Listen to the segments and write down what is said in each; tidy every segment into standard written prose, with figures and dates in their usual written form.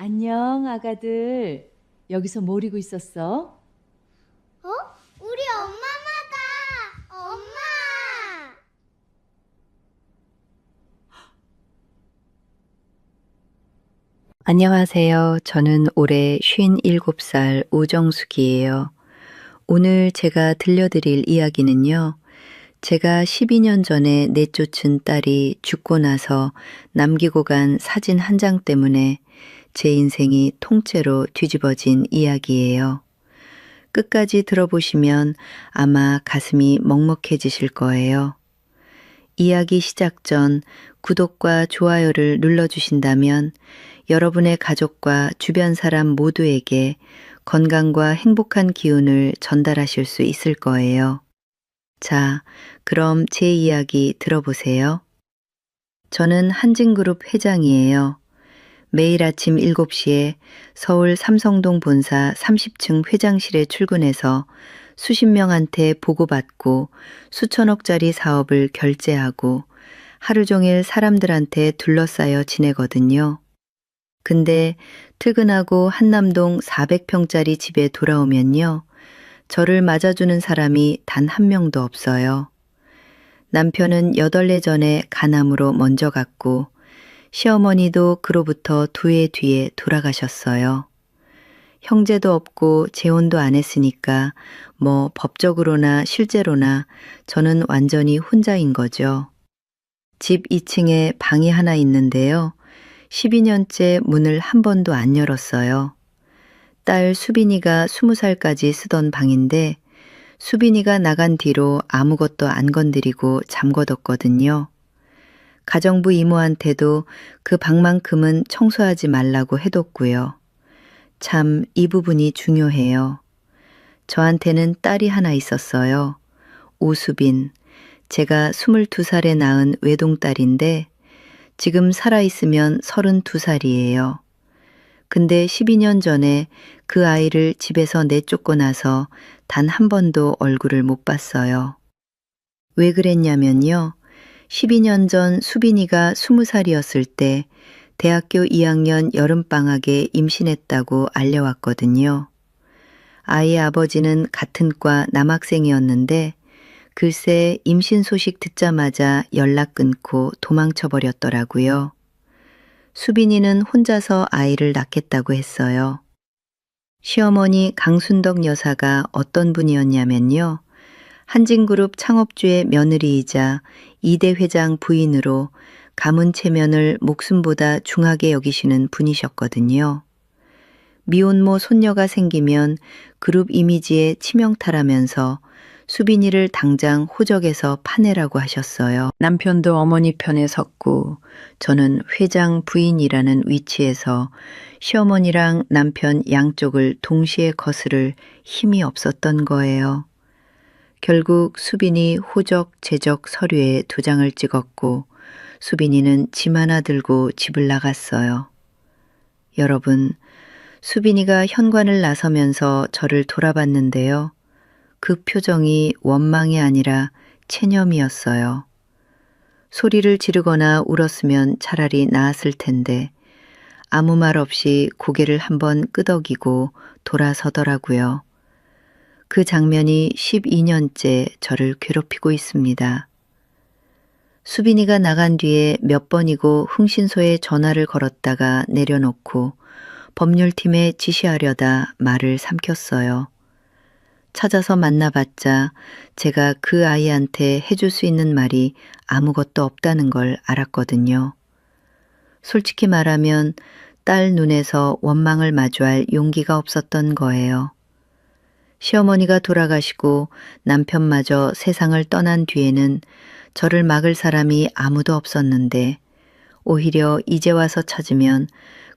안녕, 아가들. 여기서 뭐 하고 있었어? 어? 우리 엄마마다! 엄마! 안녕하세요. 저는 올해 57살 오정숙이에요. 오늘 제가 들려드릴 이야기는요. 제가 12년 전에 내쫓은 딸이 죽고 나서 남기고 간 사진 한 장 때문에 제 인생이 통째로 뒤집어진 이야기예요. 끝까지 들어보시면 아마 가슴이 먹먹해지실 거예요. 이야기 시작 전 구독과 좋아요를 눌러주신다면 여러분의 가족과 주변 사람 모두에게 건강과 행복한 기운을 전달하실 수 있을 거예요. 자, 그럼 제 이야기 들어보세요. 저는 한진그룹 회장이에요. 매일 아침 7시에 서울 삼성동 본사 30층 회장실에 출근해서 수십 명한테 보고받고 수천억짜리 사업을 결제하고 하루 종일 사람들한테 둘러싸여 지내거든요. 근데 퇴근하고 한남동 400평짜리 집에 돌아오면요. 저를 맞아주는 사람이 단 한 명도 없어요. 남편은 8해 전에 간암으로 먼저 갔고 시어머니도 그로부터 2해 뒤에 돌아가셨어요. 형제도 없고 재혼도 안 했으니까 뭐 법적으로나 실제로나 저는 완전히 혼자인 거죠. 집 2층에 방이 하나 있는데요. 12년째 문을 한 번도 안 열었어요. 딸 수빈이가 20살까지 쓰던 방인데 수빈이가 나간 뒤로 아무것도 안 건드리고 잠궈뒀거든요. 가정부 이모한테도 그 방만큼은 청소하지 말라고 해뒀고요. 참 이 부분이 중요해요. 저한테는 딸이 하나 있었어요. 오수빈. 제가 22살에 낳은 외동딸인데 지금 살아있으면 32살이에요. 근데 12년 전에 그 아이를 집에서 내쫓고 나서 단 한 번도 얼굴을 못 봤어요. 왜 그랬냐면요. 12년 전 수빈이가 20살이었을 때 대학교 2학년 여름방학에 임신했다고 알려왔거든요. 아이의 아버지는 같은 과 남학생이었는데 글쎄 임신 소식 듣자마자 연락 끊고 도망쳐 버렸더라고요. 수빈이는 혼자서 아이를 낳겠다고 했어요. 시어머니 강순덕 여사가 어떤 분이었냐면요. 한진그룹 창업주의 며느리이자 2대 회장 부인으로 가문 체면을 목숨보다 중하게 여기시는 분이셨거든요. 미혼모 손녀가 생기면 그룹 이미지에 치명타라면서 수빈이를 당장 호적에서 파내라고 하셨어요. 남편도 어머니 편에 섰고 저는 회장 부인이라는 위치에서 시어머니랑 남편 양쪽을 동시에 거스를 힘이 없었던 거예요. 결국 수빈이 호적 제적 서류에 도장을 찍었고 수빈이는 짐 하나 들고 집을 나갔어요. 여러분, 수빈이가 현관을 나서면서 저를 돌아봤는데요. 그 표정이 원망이 아니라 체념이었어요. 소리를 지르거나 울었으면 차라리 나았을 텐데 아무 말 없이 고개를 한번 끄덕이고 돌아서더라고요. 그 장면이 12년째 저를 괴롭히고 있습니다. 수빈이가 나간 뒤에 몇 번이고 흥신소에 전화를 걸었다가 내려놓고 법률팀에 지시하려다 말을 삼켰어요. 찾아서 만나봤자 제가 그 아이한테 해줄 수 있는 말이 아무것도 없다는 걸 알았거든요. 솔직히 말하면 딸 눈에서 원망을 마주할 용기가 없었던 거예요. 시어머니가 돌아가시고 남편마저 세상을 떠난 뒤에는 저를 막을 사람이 아무도 없었는데 오히려 이제 와서 찾으면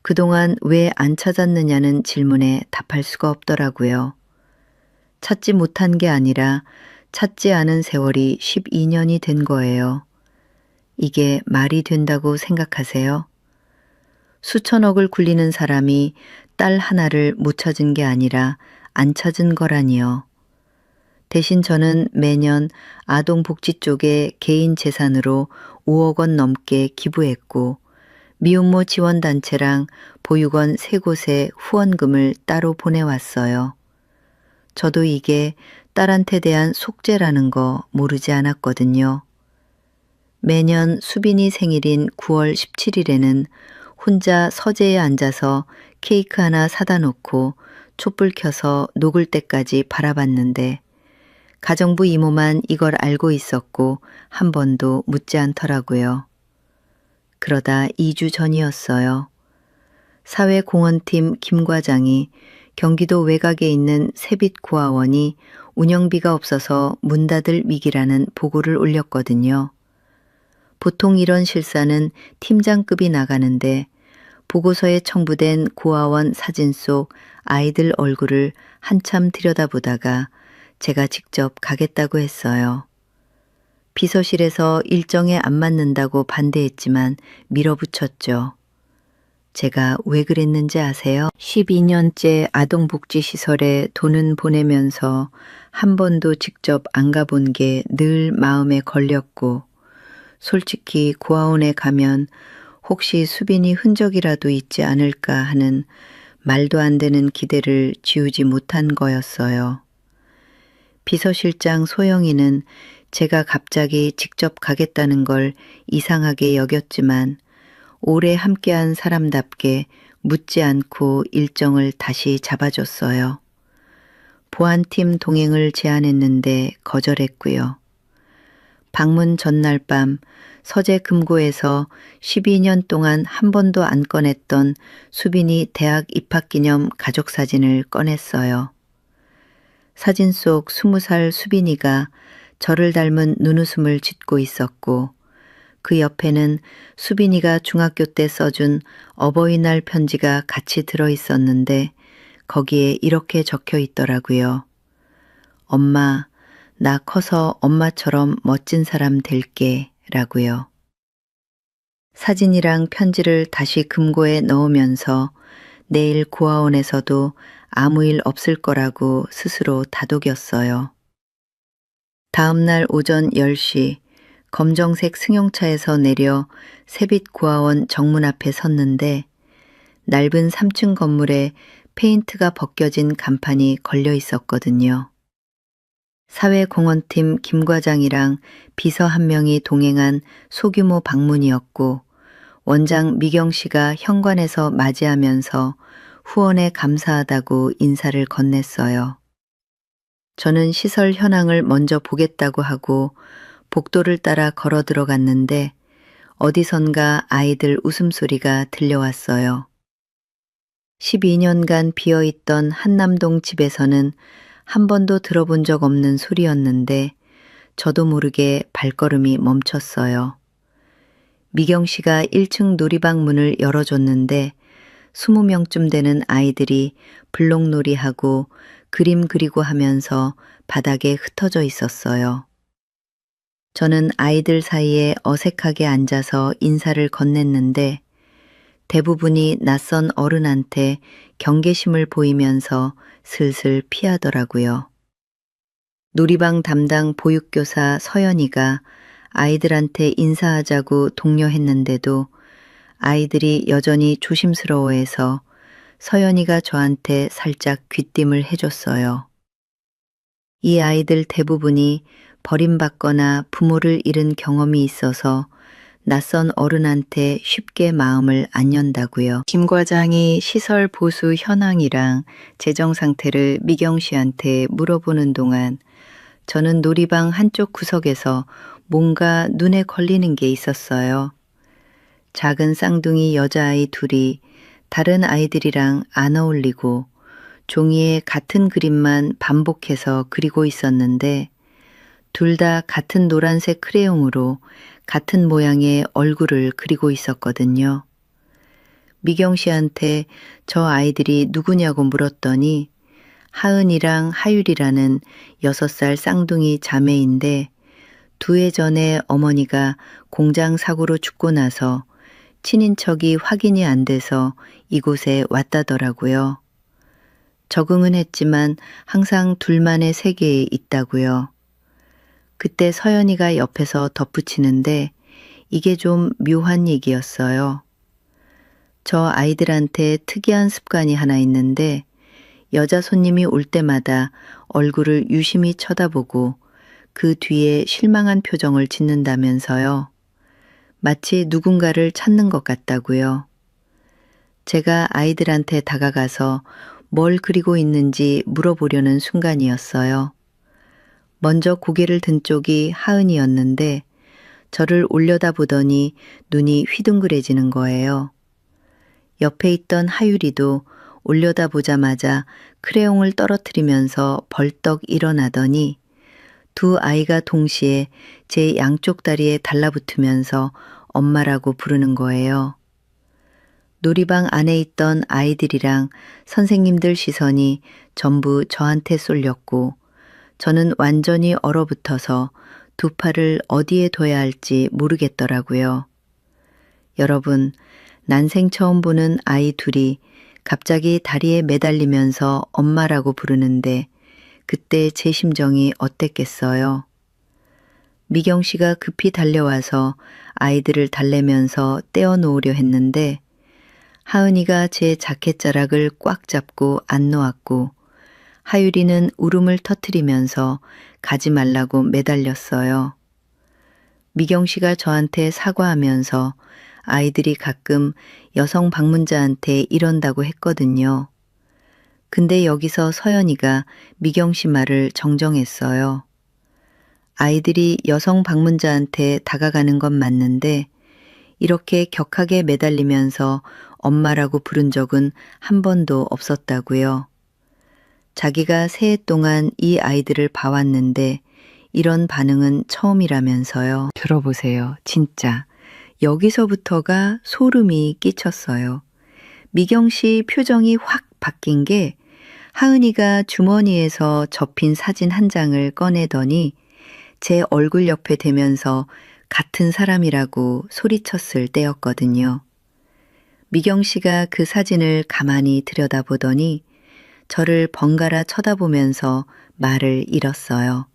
그동안 왜 안 찾았느냐는 질문에 답할 수가 없더라고요. 찾지 못한 게 아니라 찾지 않은 세월이 12년이 된 거예요. 이게 말이 된다고 생각하세요? 수천억을 굴리는 사람이 딸 하나를 못 찾은 게 아니라 안 찾은 거라니요. 대신 저는 매년 아동복지 쪽에 개인 재산으로 5억 원 넘게 기부했고 미혼모 지원단체랑 보육원 3곳에 후원금을 따로 보내왔어요. 저도 이게 딸한테 대한 속죄라는 거 모르지 않았거든요. 매년 수빈이 생일인 9월 17일에는 혼자 서재에 앉아서 케이크 하나 사다 놓고 촛불 켜서 녹을 때까지 바라봤는데 가정부 이모만 이걸 알고 있었고 한 번도 묻지 않더라고요. 그러다 2주 전이었어요. 사회공헌팀 김 과장이 경기도 외곽에 있는 세빛고아원이 운영비가 없어서 문 닫을 위기라는 보고를 올렸거든요. 보통 이런 실사는 팀장급이 나가는데 보고서에 첨부된 고아원 사진 속 아이들 얼굴을 한참 들여다보다가 제가 직접 가겠다고 했어요. 비서실에서 일정에 안 맞는다고 반대했지만 밀어붙였죠. 제가 왜 그랬는지 아세요? 12년째 아동복지시설에 돈은 보내면서 한 번도 직접 안 가본 게 늘 마음에 걸렸고 솔직히 고아원에 가면 혹시 수빈이 흔적이라도 있지 않을까 하는 말도 안 되는 기대를 지우지 못한 거였어요. 비서실장 소영이는 제가 갑자기 직접 가겠다는 걸 이상하게 여겼지만 오래 함께한 사람답게 묻지 않고 일정을 다시 잡아줬어요. 보안팀 동행을 제안했는데 거절했고요. 방문 전날 밤 서재 금고에서 12년 동안 한 번도 안 꺼냈던 수빈이 대학 입학기념 가족사진을 꺼냈어요. 사진 속 20살 수빈이가 저를 닮은 눈웃음을 짓고 있었고 그 옆에는 수빈이가 중학교 때 써준 어버이날 편지가 같이 들어 있었는데 거기에 이렇게 적혀 있더라고요. 엄마, 나 커서 엄마처럼 멋진 사람 될게 라고요. 사진이랑 편지를 다시 금고에 넣으면서 내일 고아원에서도 아무 일 없을 거라고 스스로 다독였어요. 다음 날 오전 10시 검정색 승용차에서 내려 세빛고아원 정문 앞에 섰는데 넓은 3층 건물에 페인트가 벗겨진 간판이 걸려 있었거든요. 사회공헌팀 김 과장이랑 비서 한 명이 동행한 소규모 방문이었고 원장 미경 씨가 현관에서 맞이하면서 후원에 감사하다고 인사를 건넸어요. 저는 시설 현황을 먼저 보겠다고 하고 복도를 따라 걸어 들어갔는데 어디선가 아이들 웃음소리가 들려왔어요. 12년간 비어있던 한남동 집에서는 한 번도 들어본 적 없는 소리였는데 저도 모르게 발걸음이 멈췄어요. 미경 씨가 1층 놀이방 문을 열어줬는데 20명쯤 되는 아이들이 블록놀이하고 그림 그리고 하면서 바닥에 흩어져 있었어요. 저는 아이들 사이에 어색하게 앉아서 인사를 건넸는데 대부분이 낯선 어른한테 경계심을 보이면서 슬슬 피하더라고요. 놀이방 담당 보육교사 서연이가 아이들한테 인사하자고 독려했는데도 아이들이 여전히 조심스러워해서 서연이가 저한테 살짝 귀띔을 해줬어요. 이 아이들 대부분이 버림받거나 부모를 잃은 경험이 있어서 낯선 어른한테 쉽게 마음을 안 연다고요. 김 과장이 시설 보수 현황이랑 재정 상태를 미경 씨한테 물어보는 동안 저는 놀이방 한쪽 구석에서 뭔가 눈에 걸리는 게 있었어요. 작은 쌍둥이 여자아이 둘이 다른 아이들이랑 안 어울리고 종이에 같은 그림만 반복해서 그리고 있었는데 둘 다 같은 노란색 크레용으로 같은 모양의 얼굴을 그리고 있었거든요. 미경 씨한테 저 아이들이 누구냐고 물었더니 하은이랑 하율이라는 6살 쌍둥이 자매인데 2해 전에 어머니가 공장 사고로 죽고 나서 친인척이 확인이 안 돼서 이곳에 왔다더라고요. 적응은 했지만 항상 둘만의 세계에 있다고요. 그때 서연이가 옆에서 덧붙이는데 이게 좀 묘한 얘기였어요. 저 아이들한테 특이한 습관이 하나 있는데 여자 손님이 올 때마다 얼굴을 유심히 쳐다보고 그 뒤에 실망한 표정을 짓는다면서요. 마치 누군가를 찾는 것 같다고요. 제가 아이들한테 다가가서 뭘 그리고 있는지 물어보려는 순간이었어요. 먼저 고개를 든 쪽이 하은이었는데 저를 올려다보더니 눈이 휘둥그레지는 거예요. 옆에 있던 하율이도 올려다보자마자 크레용을 떨어뜨리면서 벌떡 일어나더니 두 아이가 동시에 제 양쪽 다리에 달라붙으면서 엄마라고 부르는 거예요. 놀이방 안에 있던 아이들이랑 선생님들 시선이 전부 저한테 쏠렸고 저는 완전히 얼어붙어서 두 팔을 어디에 둬야 할지 모르겠더라고요. 여러분, 난생 처음 보는 아이 둘이 갑자기 다리에 매달리면서 엄마라고 부르는데 그때 제 심정이 어땠겠어요? 미경 씨가 급히 달려와서 아이들을 달래면서 떼어놓으려 했는데 하은이가 제 자켓자락을 꽉 잡고 안 놓았고 하율이는 울음을 터뜨리면서 가지 말라고 매달렸어요. 미경 씨가 저한테 사과하면서 아이들이 가끔 여성 방문자한테 이런다고 했거든요. 근데 여기서 서연이가 미경 씨 말을 정정했어요. 아이들이 여성 방문자한테 다가가는 건 맞는데 이렇게 격하게 매달리면서 엄마라고 부른 적은 한 번도 없었다고요. 자기가 새해 동안 이 아이들을 봐왔는데 이런 반응은 처음이라면서요. 들어보세요. 진짜. 여기서부터가 소름이 끼쳤어요. 미경 씨 표정이 확 바뀐 게 하은이가 주머니에서 접힌 사진 한 장을 꺼내더니 제 얼굴 옆에 대면서 같은 사람이라고 소리쳤을 때였거든요. 미경 씨가 그 사진을 가만히 들여다보더니 저를 번갈아 쳐다보면서 말을 잃었어요.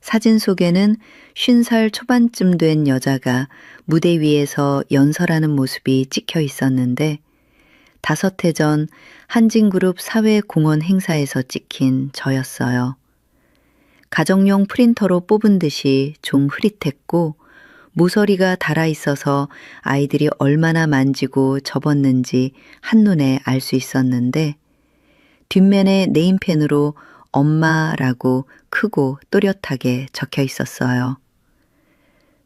사진 속에는 50살 초반쯤 된 여자가 무대 위에서 연설하는 모습이 찍혀 있었는데 5해 전 한진그룹 사회공헌 행사에서 찍힌 저였어요. 가정용 프린터로 뽑은 듯이 좀 흐릿했고 모서리가 달아 있어서 아이들이 얼마나 만지고 접었는지 한눈에 알 수 있었는데 뒷면에 네임펜으로 엄마라고 크고 또렷하게 적혀 있었어요.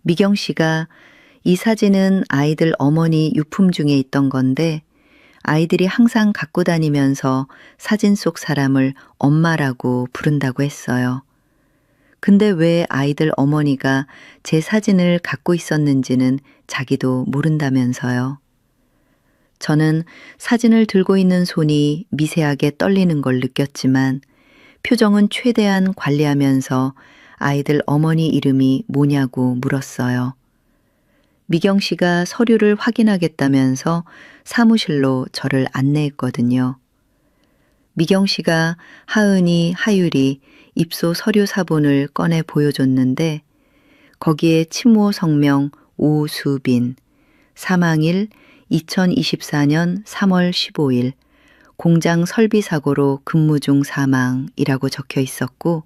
미경 씨가 이 사진은 아이들 어머니 유품 중에 있던 건데 아이들이 항상 갖고 다니면서 사진 속 사람을 엄마라고 부른다고 했어요. 근데 왜 아이들 어머니가 제 사진을 갖고 있었는지는 자기도 모른다면서요. 저는 사진을 들고 있는 손이 미세하게 떨리는 걸 느꼈지만 표정은 최대한 관리하면서 아이들 어머니 이름이 뭐냐고 물었어요. 미경 씨가 서류를 확인하겠다면서 사무실로 저를 안내했거든요. 미경 씨가 하은이, 하율이 입소 서류 사본을 꺼내 보여줬는데 거기에 친모 성명 오수빈, 사망일 2024년 3월 15일, 공장 설비 사고로 근무 중 사망이라고 적혀 있었고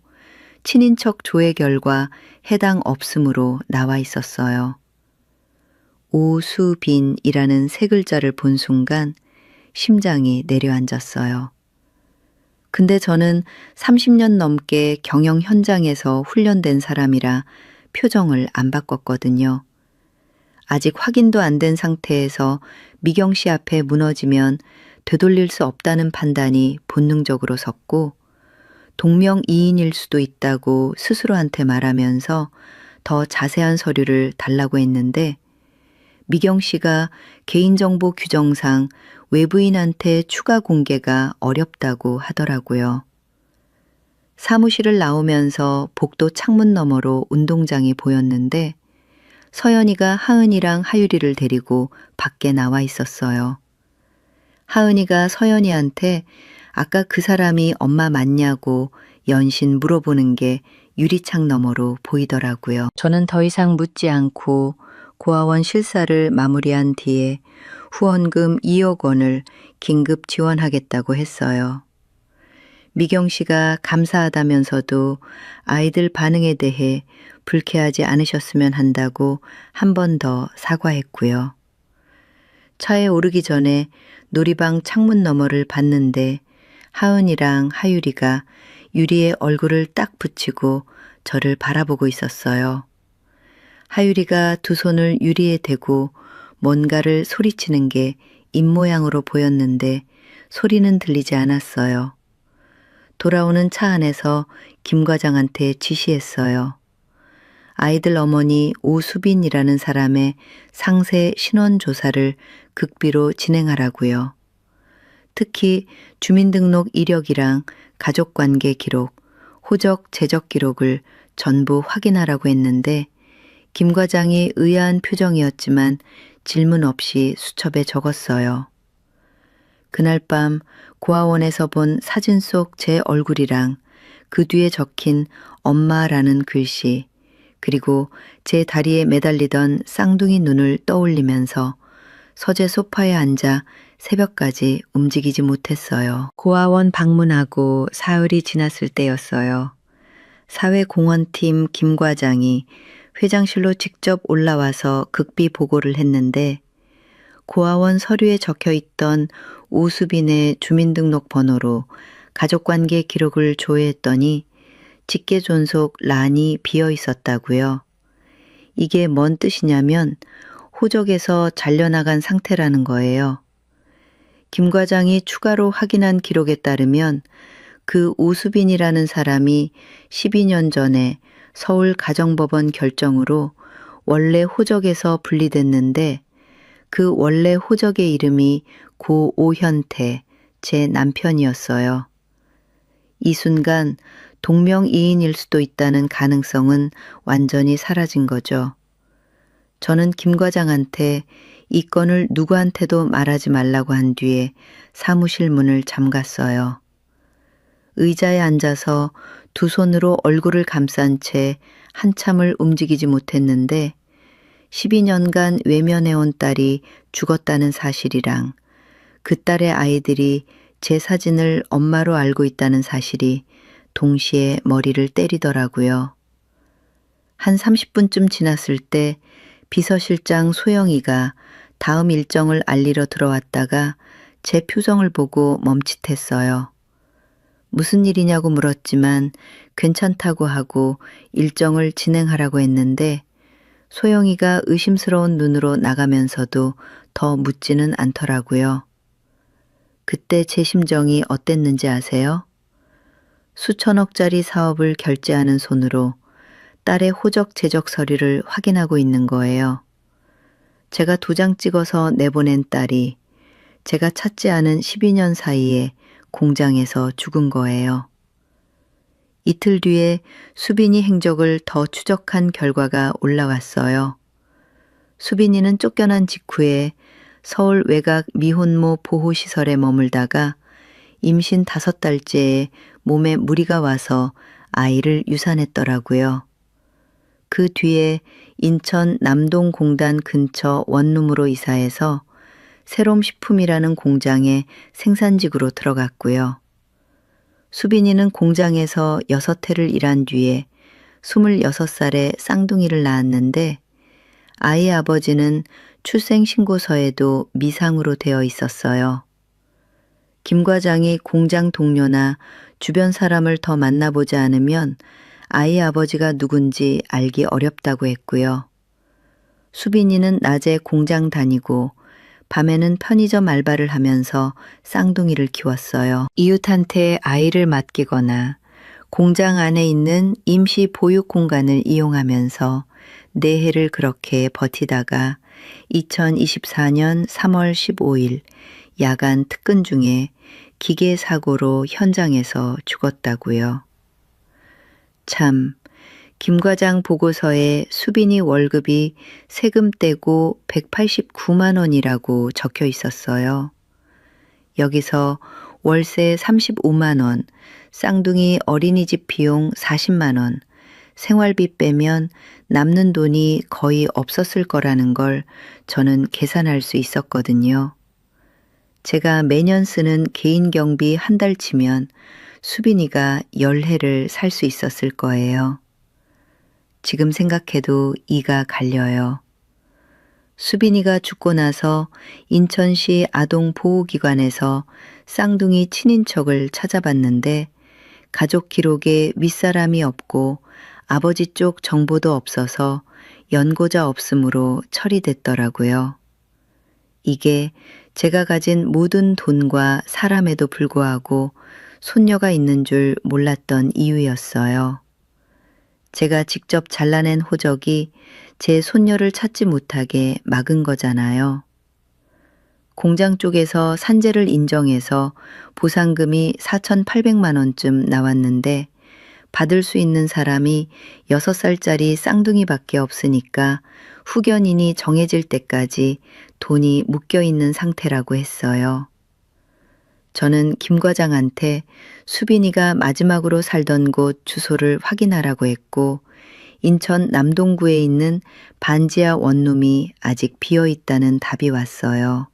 친인척 조회 결과 해당 없음으로 나와 있었어요. 오수빈이라는 세 글자를 본 순간 심장이 내려앉았어요. 근데 저는 30년 넘게 경영 현장에서 훈련된 사람이라 표정을 안 바꿨거든요. 아직 확인도 안 된 상태에서 미경 씨 앞에 무너지면 되돌릴 수 없다는 판단이 본능적으로 섰고 동명이인일 수도 있다고 스스로한테 말하면서 더 자세한 서류를 달라고 했는데 미경 씨가 개인정보 규정상 외부인한테 추가 공개가 어렵다고 하더라고요. 사무실을 나오면서 복도 창문 너머로 운동장이 보였는데 서연이가 하은이랑 하율이를 데리고 밖에 나와 있었어요. 하은이가 서연이한테 아까 그 사람이 엄마 맞냐고 연신 물어보는 게 유리창 너머로 보이더라고요. 저는 더 이상 묻지 않고 고아원 실사를 마무리한 뒤에 후원금 2억 원을 긴급 지원하겠다고 했어요. 미경 씨가 감사하다면서도 아이들 반응에 대해 불쾌하지 않으셨으면 한다고 한 번 더 사과했고요. 차에 오르기 전에 놀이방 창문 너머를 봤는데 하은이랑 하유리가 유리에 얼굴을 딱 붙이고 저를 바라보고 있었어요. 하유리가 두 손을 유리에 대고 뭔가를 소리치는 게 입모양으로 보였는데 소리는 들리지 않았어요. 돌아오는 차 안에서 김 과장한테 지시했어요. 아이들 어머니 오수빈이라는 사람의 상세 신원 조사를 극비로 진행하라고요. 특히 주민등록 이력이랑 가족관계 기록, 호적 제적 기록을 전부 확인하라고 했는데 김 과장이 의아한 표정이었지만 질문 없이 수첩에 적었어요. 그날 밤 고아원에서 본 사진 속 제 얼굴이랑 그 뒤에 적힌 엄마라는 글씨, 그리고 제 다리에 매달리던 쌍둥이 눈을 떠올리면서 서재 소파에 앉아 새벽까지 움직이지 못했어요. 고아원 방문하고 사흘이 지났을 때였어요. 사회공헌팀 김 과장이 회장실로 직접 올라와서 극비 보고를 했는데 고아원 서류에 적혀 있던 오수빈의 주민등록 번호로 가족관계 기록을 조회했더니 직계 존속 란이 비어 있었다고요. 이게 뭔 뜻이냐면 호적에서 잘려나간 상태라는 거예요. 김 과장이 추가로 확인한 기록에 따르면 그 오수빈이라는 사람이 12년 전에 서울 가정법원 결정으로 원래 호적에서 분리됐는데 그 원래 호적의 이름이 고 오현태, 제 남편이었어요. 이 순간 동명이인일 수도 있다는 가능성은 완전히 사라진 거죠. 저는 김 과장한테 이 건을 누구한테도 말하지 말라고 한 뒤에 사무실 문을 잠갔어요. 의자에 앉아서 두 손으로 얼굴을 감싼 채 한참을 움직이지 못했는데 12년간 외면해온 딸이 죽었다는 사실이랑 그 딸의 아이들이 제 사진을 엄마로 알고 있다는 사실이 동시에 머리를 때리더라고요. 한 30분쯤 지났을 때 비서실장 소영이가 다음 일정을 알리러 들어왔다가 제 표정을 보고 멈칫했어요. 무슨 일이냐고 물었지만 괜찮다고 하고 일정을 진행하라고 했는데 소영이가 의심스러운 눈으로 나가면서도 더 묻지는 않더라고요. 그때 제 심정이 어땠는지 아세요? 수천억짜리 사업을 결제하는 손으로 딸의 호적 제적 서류를 확인하고 있는 거예요. 제가 도장 찍어서 내보낸 딸이 제가 찾지 않은 12년 사이에 공장에서 죽은 거예요. 이틀 뒤에 수빈이 행적을 더 추적한 결과가 올라왔어요. 수빈이는 쫓겨난 직후에 서울 외곽 미혼모 보호시설에 머물다가 임신 5달째에 몸에 무리가 와서 아이를 유산했더라고요. 그 뒤에 인천 남동공단 근처 원룸으로 이사해서 새롬식품이라는 공장에 생산직으로 들어갔고요. 수빈이는 공장에서 6해를 일한 뒤에 26살에 쌍둥이를 낳았는데 아이 아버지는 출생신고서에도 미상으로 되어 있었어요. 김 과장이 공장 동료나 주변 사람을 더 만나보지 않으면 아이 아버지가 누군지 알기 어렵다고 했고요. 수빈이는 낮에 공장 다니고 밤에는 편의점 알바를 하면서 쌍둥이를 키웠어요. 이웃한테 아이를 맡기거나 공장 안에 있는 임시 보육 공간을 이용하면서 4해를 그렇게 버티다가 2024년 3월 15일 야간 특근 중에 기계 사고로 현장에서 죽었다고요. 참, 김 과장 보고서에 수빈이 월급이 세금 떼고 189만 원이라고 적혀 있었어요. 여기서 월세 35만 원, 쌍둥이 어린이집 비용 40만 원, 생활비 빼면 남는 돈이 거의 없었을 거라는 걸 저는 계산할 수 있었거든요. 제가 매년 쓰는 개인 경비 한 달 치면 수빈이가 10해를 살 수 있었을 거예요. 지금 생각해도 이가 갈려요. 수빈이가 죽고 나서 인천시 아동보호기관에서 쌍둥이 친인척을 찾아봤는데 가족 기록에 윗사람이 없고 아버지 쪽 정보도 없어서 연고자 없음으로 처리됐더라고요. 이게 제가 가진 모든 돈과 사람에도 불구하고 손녀가 있는 줄 몰랐던 이유였어요. 제가 직접 잘라낸 호적이 제 손녀를 찾지 못하게 막은 거잖아요. 공장 쪽에서 산재를 인정해서 보상금이 4,800만 원쯤 나왔는데 받을 수 있는 사람이 6살짜리 쌍둥이밖에 없으니까 후견인이 정해질 때까지 돈이 묶여 있는 상태라고 했어요. 저는 김 과장한테 수빈이가 마지막으로 살던 곳 주소를 확인하라고 했고 인천 남동구에 있는 반지하 원룸이 아직 비어 있다는 답이 왔어요.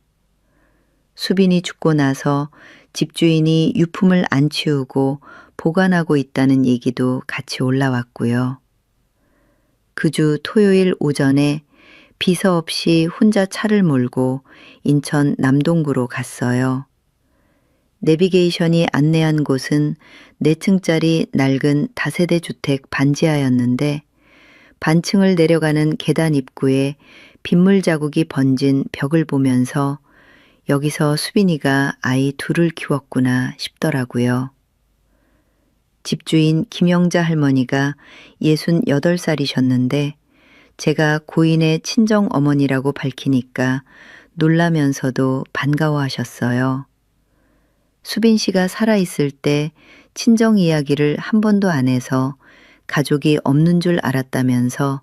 수빈이 죽고 나서 집주인이 유품을 안 치우고 보관하고 있다는 얘기도 같이 올라왔고요. 그 주 토요일 오전에 비서 없이 혼자 차를 몰고 인천 남동구로 갔어요. 내비게이션이 안내한 곳은 4층짜리 낡은 다세대 주택 반지하였는데 반층을 내려가는 계단 입구에 빗물 자국이 번진 벽을 보면서 여기서 수빈이가 아이 둘을 키웠구나 싶더라고요. 집주인 김영자 할머니가 68살이셨는데 제가 고인의 친정 어머니라고 밝히니까 놀라면서도 반가워하셨어요. 수빈 씨가 살아있을 때 친정 이야기를 한 번도 안 해서 가족이 없는 줄 알았다면서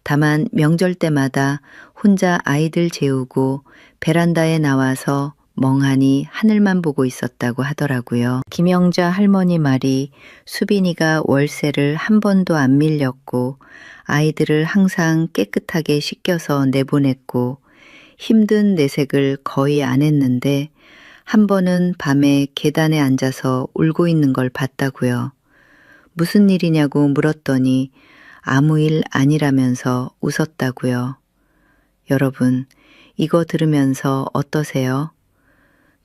다만 명절 때마다 혼자 아이들 재우고 베란다에 나와서 멍하니 하늘만 보고 있었다고 하더라고요. 김영자 할머니 말이 수빈이가 월세를 한 번도 안 밀렸고 아이들을 항상 깨끗하게 씻겨서 내보냈고 힘든 내색을 거의 안 했는데 한 번은 밤에 계단에 앉아서 울고 있는 걸 봤다고요. 무슨 일이냐고 물었더니 아무 일 아니라면서 웃었다고요. 여러분, 이거 들으면서 어떠세요?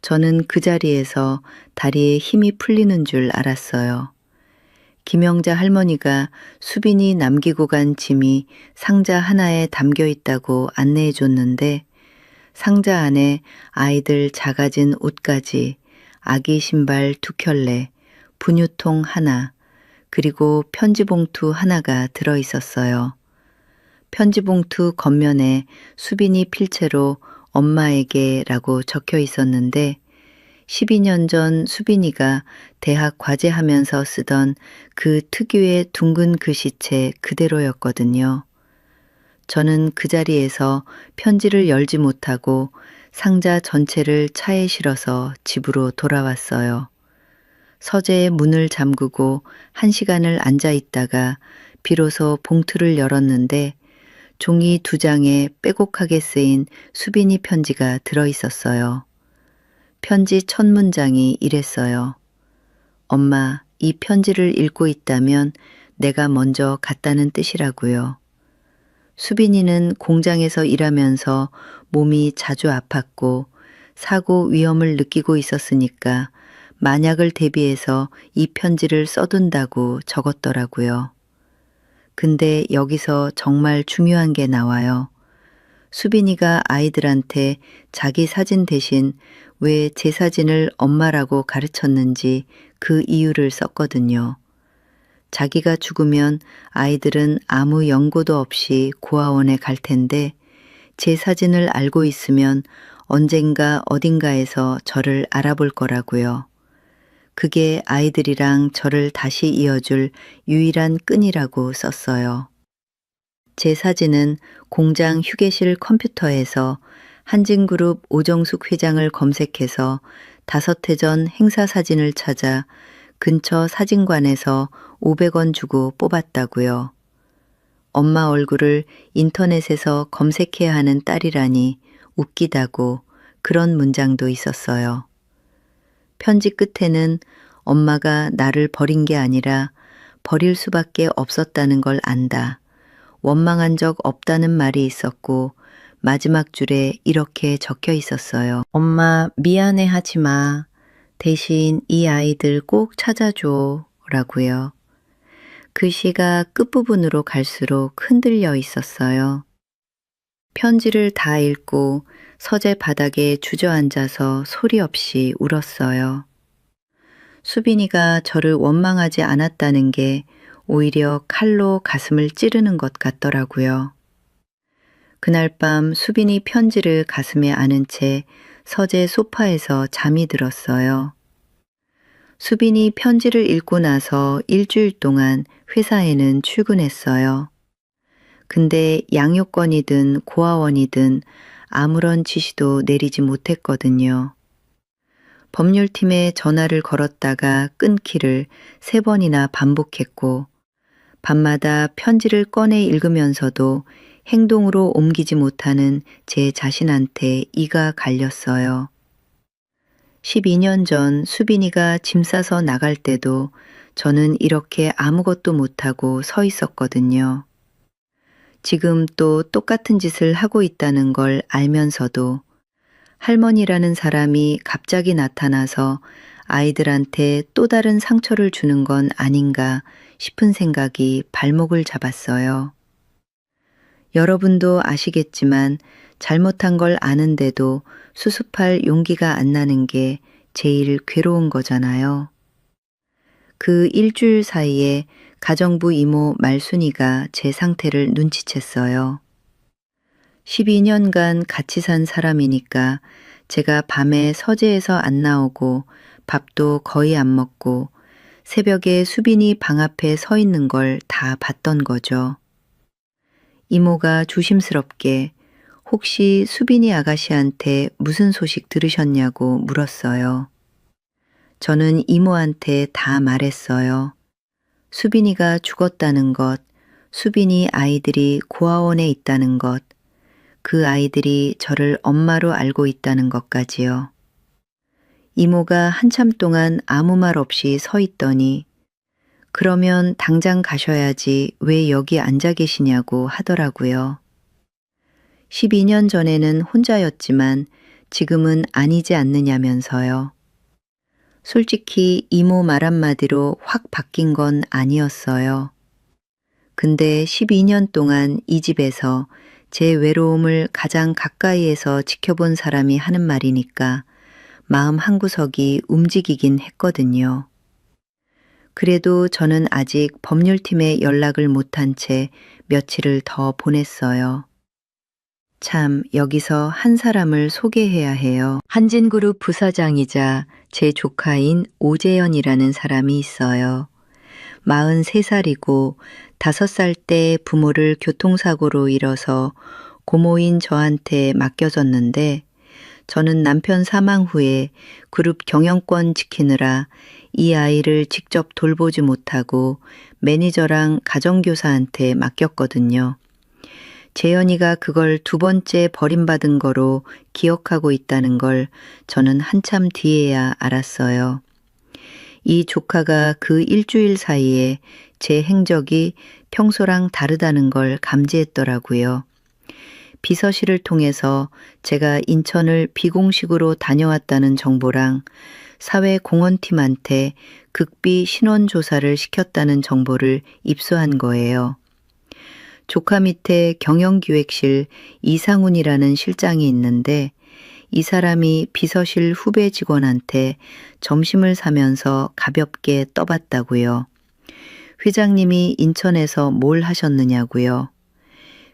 저는 그 자리에서 다리에 힘이 풀리는 줄 알았어요. 김영자 할머니가 수빈이 남기고 간 짐이 상자 하나에 담겨 있다고 안내해 줬는데 상자 안에 아이들 작아진 옷가지, 아기 신발 2켤레, 분유통 하나, 그리고 편지봉투 하나가 들어 있었어요. 편지봉투 겉면에 수빈이 필체로 엄마에게 라고 적혀 있었는데 12년 전 수빈이가 대학 과제하면서 쓰던 그 특유의 둥근 글씨체 그대로였거든요. 저는 그 자리에서 편지를 열지 못하고 상자 전체를 차에 실어서 집으로 돌아왔어요. 서재에 문을 잠그고 1시간을 앉아 있다가 비로소 봉투를 열었는데 종이 2장에 빼곡하게 쓰인 수빈이 편지가 들어 있었어요. 편지 첫 문장이 이랬어요. 엄마, 이 편지를 읽고 있다면 내가 먼저 갔다는 뜻이라고요. 수빈이는 공장에서 일하면서 몸이 자주 아팠고 사고 위험을 느끼고 있었으니까 만약을 대비해서 이 편지를 써둔다고 적었더라고요. 근데 여기서 정말 중요한 게 나와요. 수빈이가 아이들한테 자기 사진 대신 왜 제 사진을 엄마라고 가르쳤는지 그 이유를 썼거든요. 자기가 죽으면 아이들은 아무 연고도 없이 고아원에 갈 텐데 제 사진을 알고 있으면 언젠가 어딘가에서 저를 알아볼 거라고요. 그게 아이들이랑 저를 다시 이어줄 유일한 끈이라고 썼어요. 제 사진은 공장 휴게실 컴퓨터에서 한진그룹 오정숙 회장을 검색해서 5해 전 행사 사진을 찾아 근처 사진관에서 500원 주고 뽑았다고요. 엄마 얼굴을 인터넷에서 검색해야 하는 딸이라니 웃기다고 그런 문장도 있었어요. 편지 끝에는 엄마가 나를 버린 게 아니라 버릴 수밖에 없었다는 걸 안다. 원망한 적 없다는 말이 있었고 마지막 줄에 이렇게 적혀 있었어요. 엄마 미안해 하지 마. 대신 이 아이들 꼭 찾아줘 라고요. 글씨가 끝부분으로 갈수록 흔들려 있었어요. 편지를 다 읽고 서재 바닥에 주저앉아서 소리 없이 울었어요. 수빈이가 저를 원망하지 않았다는 게 오히려 칼로 가슴을 찌르는 것 같더라고요. 그날 밤 수빈이 편지를 가슴에 안은 채 서재 소파에서 잠이 들었어요. 수빈이 편지를 읽고 나서 일주일 동안 회사에는 출근했어요. 근데 양육권이든 고아원이든 아무런 지시도 내리지 못했거든요. 법률팀에 전화를 걸었다가 끊기를 3번이나 반복했고 밤마다 편지를 꺼내 읽으면서도 행동으로 옮기지 못하는 제 자신한테 이가 갈렸어요. 12년 전 수빈이가 짐 싸서 나갈 때도 저는 이렇게 아무것도 못하고 서 있었거든요. 지금 또 똑같은 짓을 하고 있다는 걸 알면서도 할머니라는 사람이 갑자기 나타나서 아이들한테 또 다른 상처를 주는 건 아닌가 싶은 생각이 발목을 잡았어요. 여러분도 아시겠지만 잘못한 걸 아는데도 수습할 용기가 안 나는 게 제일 괴로운 거잖아요. 그 일주일 사이에 가정부 이모 말순이가 제 상태를 눈치챘어요. 12년간 같이 산 사람이니까 제가 밤에 서재에서 안 나오고 밥도 거의 안 먹고 새벽에 수빈이 방 앞에 서 있는 걸 다 봤던 거죠. 이모가 조심스럽게 혹시 수빈이 아가씨한테 무슨 소식 들으셨냐고 물었어요. 저는 이모한테 다 말했어요. 수빈이가 죽었다는 것, 수빈이 아이들이 고아원에 있다는 것, 그 아이들이 저를 엄마로 알고 있다는 것까지요. 이모가 한참 동안 아무 말 없이 서 있더니 그러면 당장 가셔야지 왜 여기 앉아 계시냐고 하더라고요. 12년 전에는 혼자였지만 지금은 아니지 않느냐면서요. 솔직히 이모 말 한마디로 확 바뀐 건 아니었어요. 근데 12년 동안 이 집에서 제 외로움을 가장 가까이에서 지켜본 사람이 하는 말이니까 마음 한구석이 움직이긴 했거든요. 그래도 저는 아직 법률팀에 연락을 못한 채 며칠을 더 보냈어요. 참, 여기서 한 사람을 소개해야 해요. 한진그룹 부사장이자 제 조카인 오재현이라는 사람이 있어요. 43살이고 5살 때 부모를 교통사고로 잃어서 고모인 저한테 맡겨졌는데 저는 남편 사망 후에 그룹 경영권 지키느라 이 아이를 직접 돌보지 못하고 매니저랑 가정교사한테 맡겼거든요. 재현이가 그걸 2번째 버림받은 거로 기억하고 있다는 걸 저는 한참 뒤에야 알았어요. 이 조카가 그 일주일 사이에 제 행적이 평소랑 다르다는 걸 감지했더라고요. 비서실을 통해서 제가 인천을 비공식으로 다녀왔다는 정보랑 사회공헌팀한테 극비 신원 조사를 시켰다는 정보를 입수한 거예요. 조카 밑에 경영기획실 이상훈이라는 실장이 있는데 이 사람이 비서실 후배 직원한테 점심을 사면서 가볍게 떠봤다고요. 회장님이 인천에서 뭘 하셨느냐고요.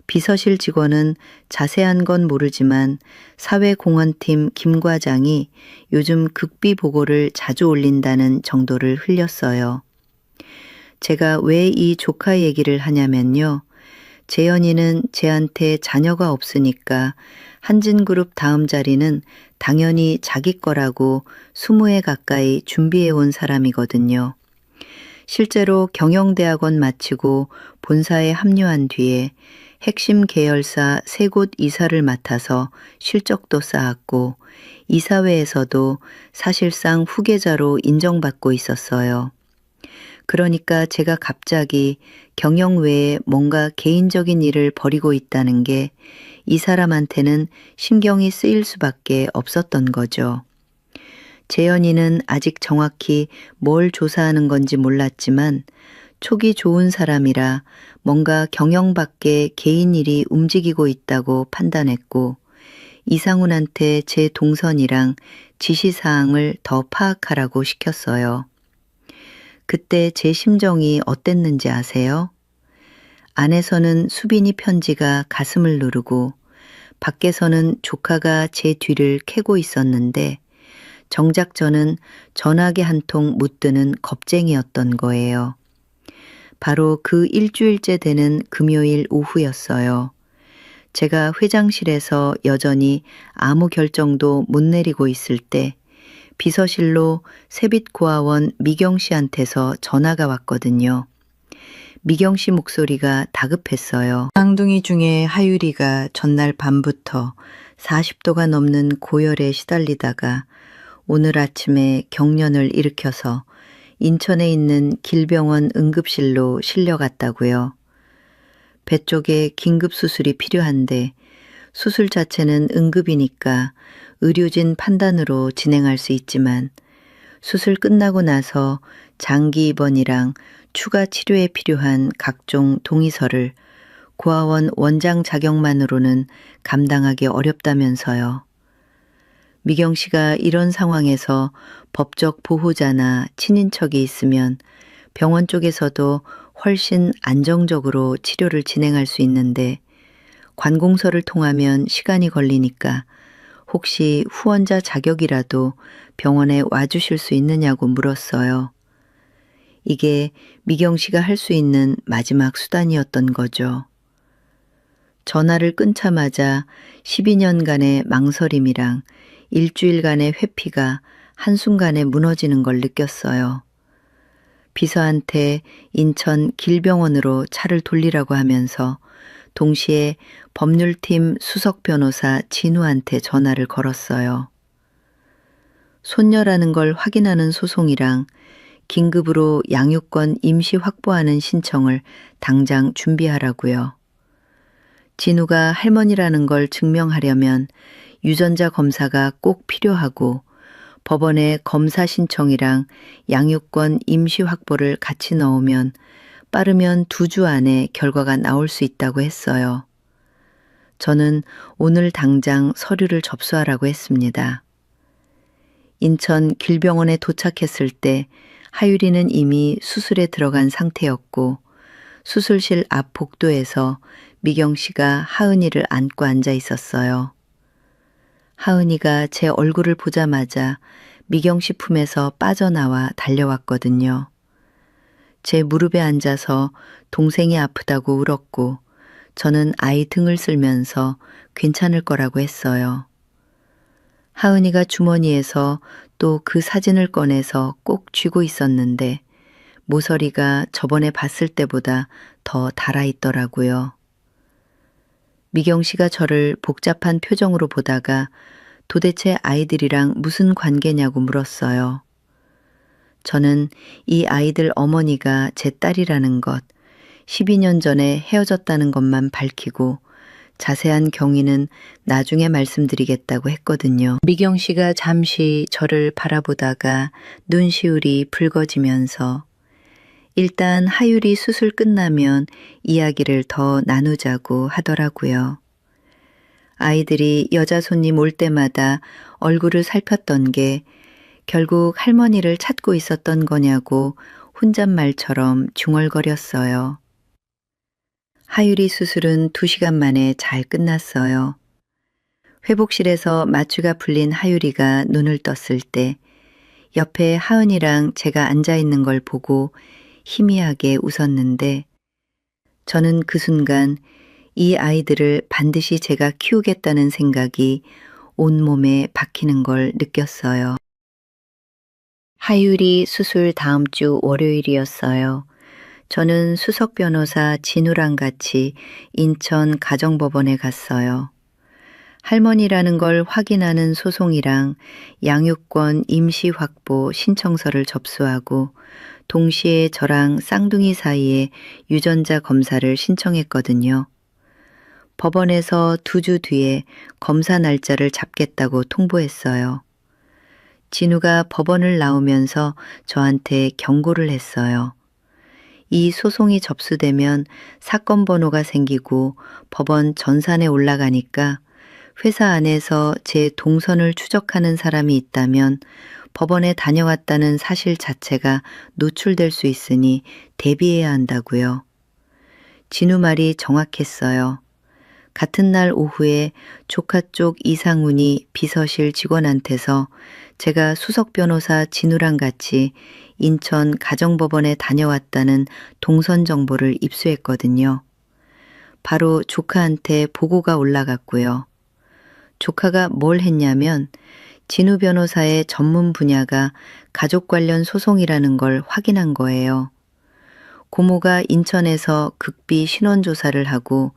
비서실 직원은 자세한 건 모르지만 사회공헌팀 김 과장이 요즘 극비 보고를 자주 올린다는 정도를 흘렸어요. 제가 왜 이 조카 얘기를 하냐면요. 재현이는 쟤한테 자녀가 없으니까 한진그룹 다음 자리는 당연히 자기 거라고 20회 가까이 준비해온 사람이거든요. 실제로 경영대학원 마치고 본사에 합류한 뒤에 핵심 계열사 3곳 이사를 맡아서 실적도 쌓았고 이사회에서도 사실상 후계자로 인정받고 있었어요. 그러니까 제가 갑자기 경영 외에 뭔가 개인적인 일을 벌이고 있다는 게 이 사람한테는 신경이 쓰일 수밖에 없었던 거죠. 재현이는 아직 정확히 뭘 조사하는 건지 몰랐지만 촉이 좋은 사람이라 뭔가 경영 밖에 개인 일이 움직이고 있다고 판단했고 이상훈한테 제 동선이랑 지시사항을 더 파악하라고 시켰어요. 그때 제 심정이 어땠는지 아세요? 안에서는 수빈이 편지가 가슴을 누르고 밖에서는 조카가 제 뒤를 캐고 있었는데 정작 저는 전화기 한 통 못 드는 겁쟁이였던 거예요. 바로 그 일주일째 되는 금요일 오후였어요. 제가 회장실에서 여전히 아무 결정도 못 내리고 있을 때 비서실로 세빛고아원 미경 씨한테서 전화가 왔거든요. 미경 씨 목소리가 다급했어요. 쌍둥이 중에 하유리가 전날 밤부터 40도가 넘는 고열에 시달리다가 오늘 아침에 경련을 일으켜서 인천에 있는 길병원 응급실로 실려갔다고요. 배 쪽에 긴급 수술이 필요한데 수술 자체는 응급이니까 의료진 판단으로 진행할 수 있지만 수술 끝나고 나서 장기 입원이랑 추가 치료에 필요한 각종 동의서를 고아원 원장 자격만으로는 감당하기 어렵다면서요. 미경 씨가 이런 상황에서 법적 보호자나 친인척이 있으면 병원 쪽에서도 훨씬 안정적으로 치료를 진행할 수 있는데 관공서를 통하면 시간이 걸리니까 혹시 후원자 자격이라도 병원에 와주실 수 있느냐고 물었어요. 이게 미경 씨가 할 수 있는 마지막 수단이었던 거죠. 전화를 끊자마자 12년간의 망설임이랑 일주일간의 회피가 한순간에 무너지는 걸 느꼈어요. 비서한테 인천 길병원으로 차를 돌리라고 하면서 동시에 법률팀 수석 변호사 진우한테 전화를 걸었어요. 손녀라는 걸 확인하는 소송이랑 긴급으로 양육권 임시 확보하는 신청을 당장 준비하라고요. 진우가 할머니라는 걸 증명하려면 유전자 검사가 꼭 필요하고 법원에 검사 신청이랑 양육권 임시 확보를 같이 넣으면 빠르면 2주 안에 결과가 나올 수 있다고 했어요. 저는 오늘 당장 서류를 접수하라고 했습니다. 인천 길병원에 도착했을 때 하유리는 이미 수술에 들어간 상태였고 수술실 앞 복도에서 미경 씨가 하은이를 안고 앉아 있었어요. 하은이가 제 얼굴을 보자마자 미경 씨 품에서 빠져나와 달려왔거든요. 제 무릎에 앉아서 동생이 아프다고 울었고 저는 아이 등을 쓸면서 괜찮을 거라고 했어요. 하은이가 주머니에서 또 그 사진을 꺼내서 꼭 쥐고 있었는데 모서리가 저번에 봤을 때보다 더 달아있더라고요. 미경 씨가 저를 복잡한 표정으로 보다가 도대체 아이들이랑 무슨 관계냐고 물었어요. 저는 이 아이들 어머니가 제 딸이라는 것, 12년 전에 헤어졌다는 것만 밝히고 자세한 경위는 나중에 말씀드리겠다고 했거든요. 미경 씨가 잠시 저를 바라보다가 눈시울이 붉어지면서 일단 하율이 수술 끝나면 이야기를 더 나누자고 하더라고요. 아이들이 여자 손님 올 때마다 얼굴을 살폈던 게 결국 할머니를 찾고 있었던 거냐고 혼잣말처럼 중얼거렸어요. 하율이 수술은 2시간 만에 잘 끝났어요. 회복실에서 마취가 풀린 하율이가 눈을 떴을 때 옆에 하은이랑 제가 앉아 있는 걸 보고 희미하게 웃었는데 저는 그 순간 이 아이들을 반드시 제가 키우겠다는 생각이 온몸에 박히는 걸 느꼈어요. 하율이 수술 다음 주 월요일이었어요. 저는 수석 변호사 진우랑 같이 인천 가정법원에 갔어요. 할머니라는 걸 확인하는 소송이랑 양육권 임시 확보 신청서를 접수하고 동시에 저랑 쌍둥이 사이에 유전자 검사를 신청했거든요. 법원에서 2주 뒤에 검사 날짜를 잡겠다고 통보했어요. 진우가 법원을 나오면서 저한테 경고를 했어요. 이 소송이 접수되면 사건 번호가 생기고 법원 전산에 올라가니까 회사 안에서 제 동선을 추적하는 사람이 있다면 법원에 다녀왔다는 사실 자체가 노출될 수 있으니 대비해야 한다고요. 진우 말이 정확했어요. 같은 날 오후에 조카 쪽 이상훈이 비서실 직원한테서 제가 수석 변호사 진우랑 같이 인천 가정법원에 다녀왔다는 동선 정보를 입수했거든요. 바로 조카한테 보고가 올라갔고요. 조카가 뭘 했냐면 진우 변호사의 전문 분야가 가족 관련 소송이라는 걸 확인한 거예요. 고모가 인천에서 극비 신원조사를 하고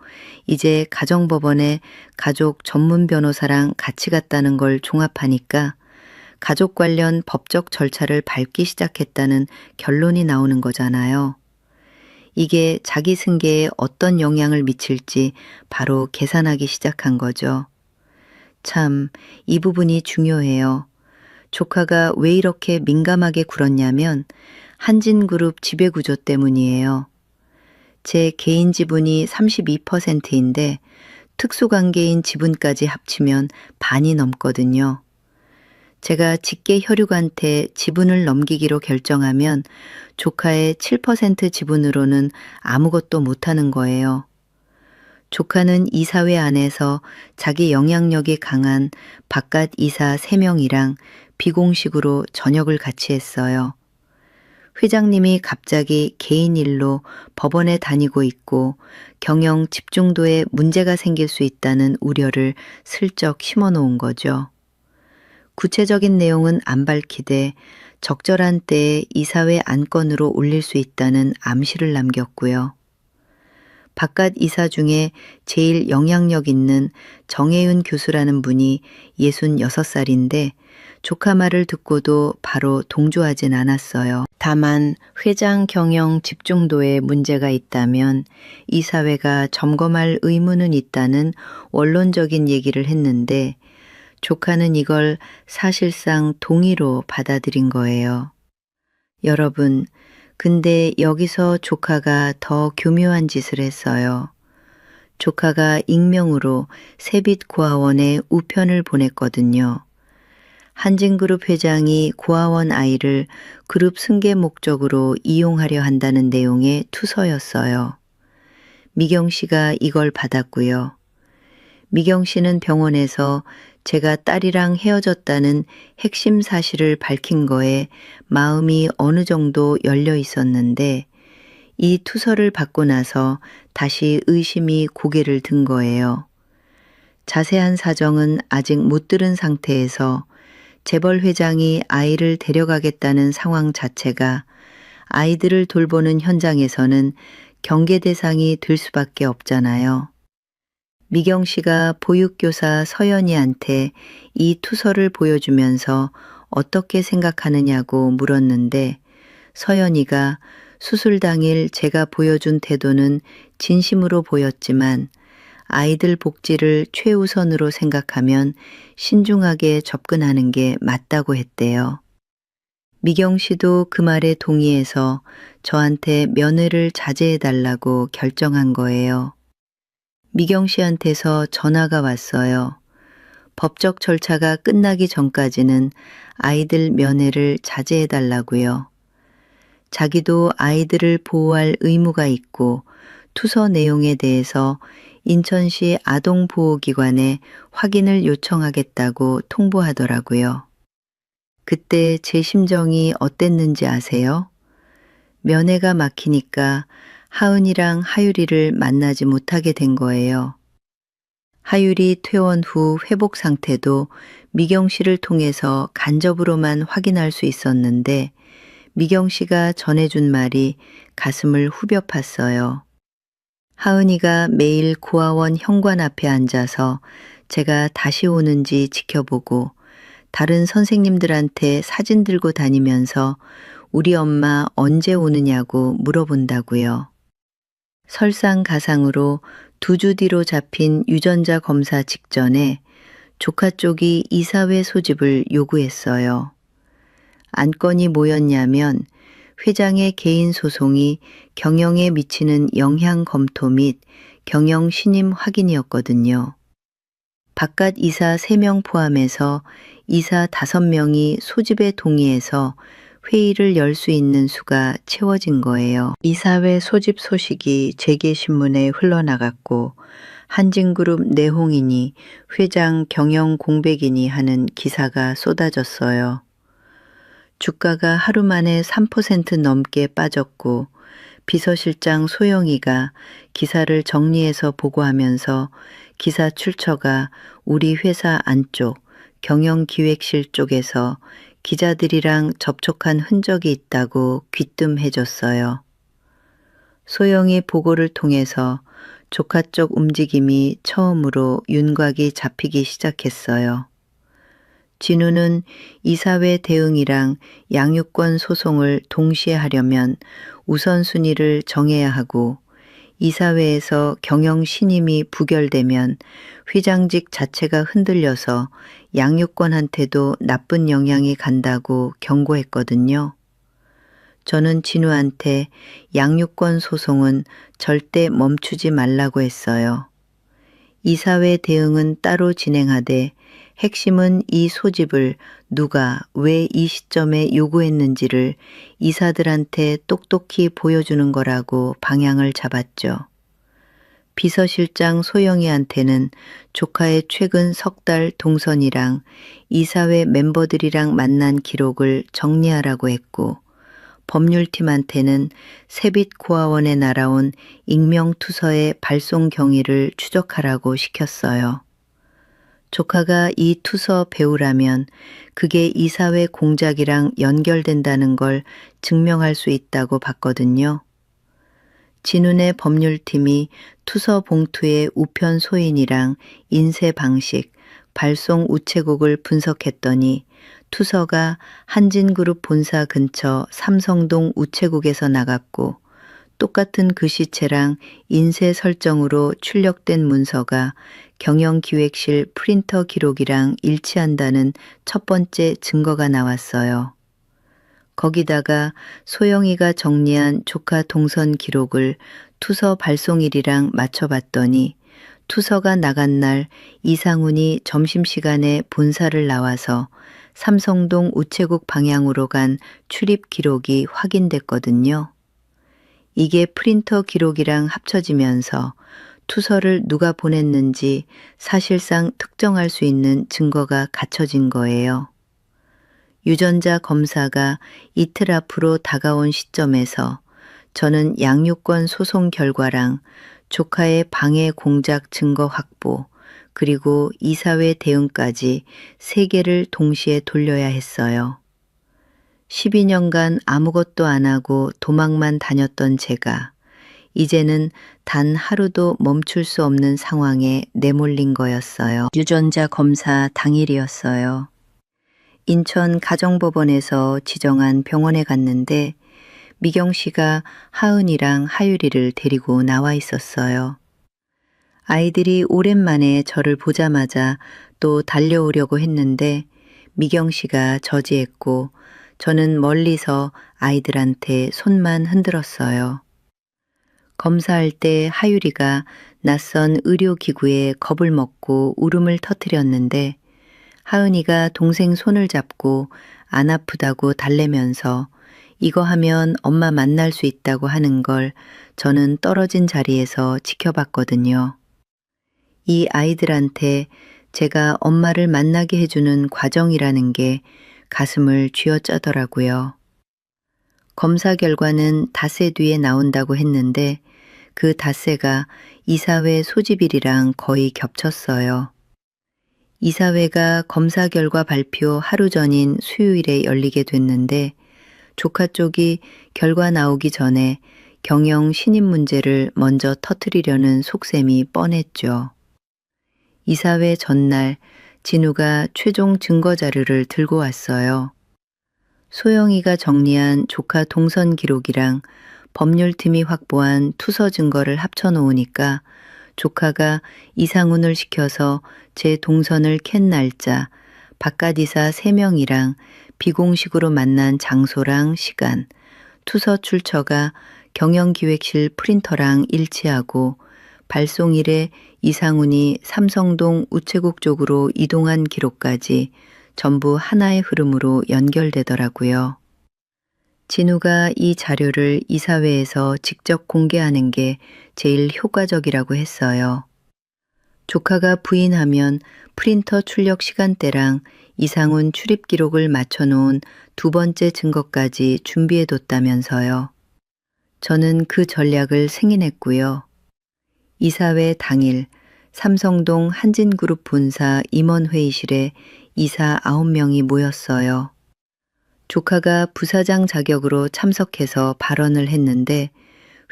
이제 가정법원에 가족 전문 변호사랑 같이 갔다는 걸 종합하니까 가족 관련 법적 절차를 밟기 시작했다는 결론이 나오는 거잖아요. 이게 자기 승계에 어떤 영향을 미칠지 바로 계산하기 시작한 거죠. 참, 이 부분이 중요해요. 조카가 왜 이렇게 민감하게 굴었냐면 한진그룹 지배구조 때문이에요. 제 개인 지분이 32%인데 특수관계인 지분까지 합치면 반이 넘거든요. 제가 직계 혈육한테 지분을 넘기기로 결정하면 조카의 7% 지분으로는 아무것도 못하는 거예요. 조카는 이사회 안에서 자기 영향력이 강한 바깥 이사 3명이랑 비공식으로 저녁을 같이 했어요. 회장님이 갑자기 개인 일로 법원에 다니고 있고 경영 집중도에 문제가 생길 수 있다는 우려를 슬쩍 심어놓은 거죠. 구체적인 내용은 안 밝히되 적절한 때에 이사회 안건으로 올릴 수 있다는 암시를 남겼고요. 바깥 이사 중에 제일 영향력 있는 정혜윤 교수라는 분이 66살인데 조카 말을 듣고도 바로 동조하진 않았어요. 다만 회장 경영 집중도에 문제가 있다면 이사회가 점검할 의무는 있다는 원론적인 얘기를 했는데 조카는 이걸 사실상 동의로 받아들인 거예요. 여러분, 근데 여기서 조카가 더 교묘한 짓을 했어요. 조카가 익명으로 세빛고아원에 우편을 보냈거든요. 한진그룹 회장이 고아원 아이를 그룹 승계 목적으로 이용하려 한다는 내용의 투서였어요. 미경 씨가 이걸 받았고요. 미경 씨는 병원에서 제가 딸이랑 헤어졌다는 핵심 사실을 밝힌 거에 마음이 어느 정도 열려 있었는데 이 투서를 받고 나서 다시 의심이 고개를 든 거예요. 자세한 사정은 아직 못 들은 상태에서 재벌 회장이 아이를 데려가겠다는 상황 자체가 아이들을 돌보는 현장에서는 경계 대상이 될 수밖에 없잖아요. 미경 씨가 보육교사 서연이한테 이 투서를 보여주면서 어떻게 생각하느냐고 물었는데 서연이가 수술 당일 제가 보여준 태도는 진심으로 보였지만 아이들 복지를 최우선으로 생각하면 신중하게 접근하는 게 맞다고 했대요. 미경 씨도 그 말에 동의해서 저한테 면회를 자제해달라고 결정한 거예요. 미경 씨한테서 전화가 왔어요. 법적 절차가 끝나기 전까지는 아이들 면회를 자제해달라고요. 자기도 아이들을 보호할 의무가 있고 투서 내용에 대해서 인천시 아동보호기관에 확인을 요청하겠다고 통보하더라고요. 그때 제 심정이 어땠는지 아세요? 면회가 막히니까 하은이랑 하율이를 만나지 못하게 된 거예요. 하율이 퇴원 후 회복 상태도 미경 씨를 통해서 간접으로만 확인할 수 있었는데 미경 씨가 전해준 말이 가슴을 후벼 팠어요. 하은이가 매일 고아원 현관 앞에 앉아서 제가 다시 오는지 지켜보고 다른 선생님들한테 사진 들고 다니면서 우리 엄마 언제 오느냐고 물어본다고요. 설상가상으로 2주 뒤로 잡힌 유전자 검사 직전에 조카 쪽이 이사회 소집을 요구했어요. 안건이 뭐였냐면 회장의 개인 소송이 경영에 미치는 영향 검토 및 경영 신임 확인이었거든요. 바깥 이사 3명 포함해서 이사 5명이 소집에 동의해서 회의를 열 수 있는 수가 채워진 거예요. 이사회 소집 소식이 재계신문에 흘러나갔고 한진그룹 내홍이니 회장 경영 공백이니 하는 기사가 쏟아졌어요. 주가가 하루 만에 3% 넘게 빠졌고 비서실장 소영이가 기사를 정리해서 보고하면서 기사 출처가 우리 회사 안쪽 경영기획실 쪽에서 기자들이랑 접촉한 흔적이 있다고 귀뜸해줬어요. 소영이 보고를 통해서 조카 쪽 움직임이 처음으로 윤곽이 잡히기 시작했어요. 진우는 이사회 대응이랑 양육권 소송을 동시에 하려면 우선순위를 정해야 하고 이사회에서 경영 신임이 부결되면 회장직 자체가 흔들려서 양육권한테도 나쁜 영향이 간다고 경고했거든요. 저는 진우한테 양육권 소송은 절대 멈추지 말라고 했어요. 이사회 대응은 따로 진행하되 핵심은 이 소집을 누가 왜 이 시점에 요구했는지를 이사들한테 똑똑히 보여주는 거라고 방향을 잡았죠. 비서실장 소영이한테는 조카의 최근 3달 동선이랑 이사회 멤버들이랑 만난 기록을 정리하라고 했고 법률팀한테는 세빛 고아원에 날아온 익명투서의 발송 경위를 추적하라고 시켰어요. 조카가 이 투서 배우라면 그게 이사회 공작이랑 연결된다는 걸 증명할 수 있다고 봤거든요. 진운의 법률팀이 투서 봉투의 우편 소인이랑 인쇄 방식, 발송 우체국을 분석했더니 투서가 한진그룹 본사 근처 삼성동 우체국에서 나갔고 똑같은 글씨체랑 인쇄 설정으로 출력된 문서가 경영기획실 프린터 기록이랑 일치한다는 첫 번째 증거가 나왔어요. 거기다가 소영이가 정리한 조카 동선 기록을 투서 발송일이랑 맞춰봤더니 투서가 나간 날 이상훈이 점심시간에 본사를 나와서 삼성동 우체국 방향으로 간 출입 기록이 확인됐거든요. 이게 프린터 기록이랑 합쳐지면서 투서를 누가 보냈는지 사실상 특정할 수 있는 증거가 갖춰진 거예요. 유전자 검사가 이틀 앞으로 다가온 시점에서 저는 양육권 소송 결과랑 조카의 방해 공작 증거 확보 그리고 이사회 대응까지 3개를 동시에 돌려야 했어요. 12년간 아무것도 안 하고 도망만 다녔던 제가 이제는 단 하루도 멈출 수 없는 상황에 내몰린 거였어요. 유전자 검사 당일이었어요. 인천 가정법원에서 지정한 병원에 갔는데 미경 씨가 하은이랑 하율이를 데리고 나와 있었어요. 아이들이 오랜만에 저를 보자마자 또 달려오려고 했는데 미경 씨가 저지했고 저는 멀리서 아이들한테 손만 흔들었어요. 검사할 때 하율이가 낯선 의료기구에 겁을 먹고 울음을 터뜨렸는데 하은이가 동생 손을 잡고 안 아프다고 달래면서 이거 하면 엄마 만날 수 있다고 하는 걸 저는 떨어진 자리에서 지켜봤거든요. 이 아이들한테 제가 엄마를 만나게 해주는 과정이라는 게 가슴을 쥐어짜더라고요. 검사 결과는 닷새 뒤에 나온다고 했는데 그 닷새가 이사회 소집일이랑 거의 겹쳤어요. 이사회가 검사 결과 발표 하루 전인 수요일에 열리게 됐는데 조카 쪽이 결과 나오기 전에 경영 신임 문제를 먼저 터뜨리려는 속셈이 뻔했죠. 이사회 전날 진우가 최종 증거 자료를 들고 왔어요. 소영이가 정리한 조카 동선 기록이랑 법률팀이 확보한 투서 증거를 합쳐놓으니까 조카가 이상훈을 시켜서 제 동선을 캔 날짜, 바깥이사 3명이랑 비공식으로 만난 장소랑 시간, 투서 출처가 경영기획실 프린터랑 일치하고 발송일에 이상훈이 삼성동 우체국 쪽으로 이동한 기록까지 전부 하나의 흐름으로 연결되더라고요. 진우가 이 자료를 이사회에서 직접 공개하는 게 제일 효과적이라고 했어요. 조카가 부인하면 프린터 출력 시간대랑 이상훈 출입 기록을 맞춰놓은 2번째 증거까지 준비해뒀다면서요. 저는 그 전략을 승인했고요. 이사회 당일 삼성동 한진그룹 본사 임원회의실에 이사 9명이 모였어요. 조카가 부사장 자격으로 참석해서 발언을 했는데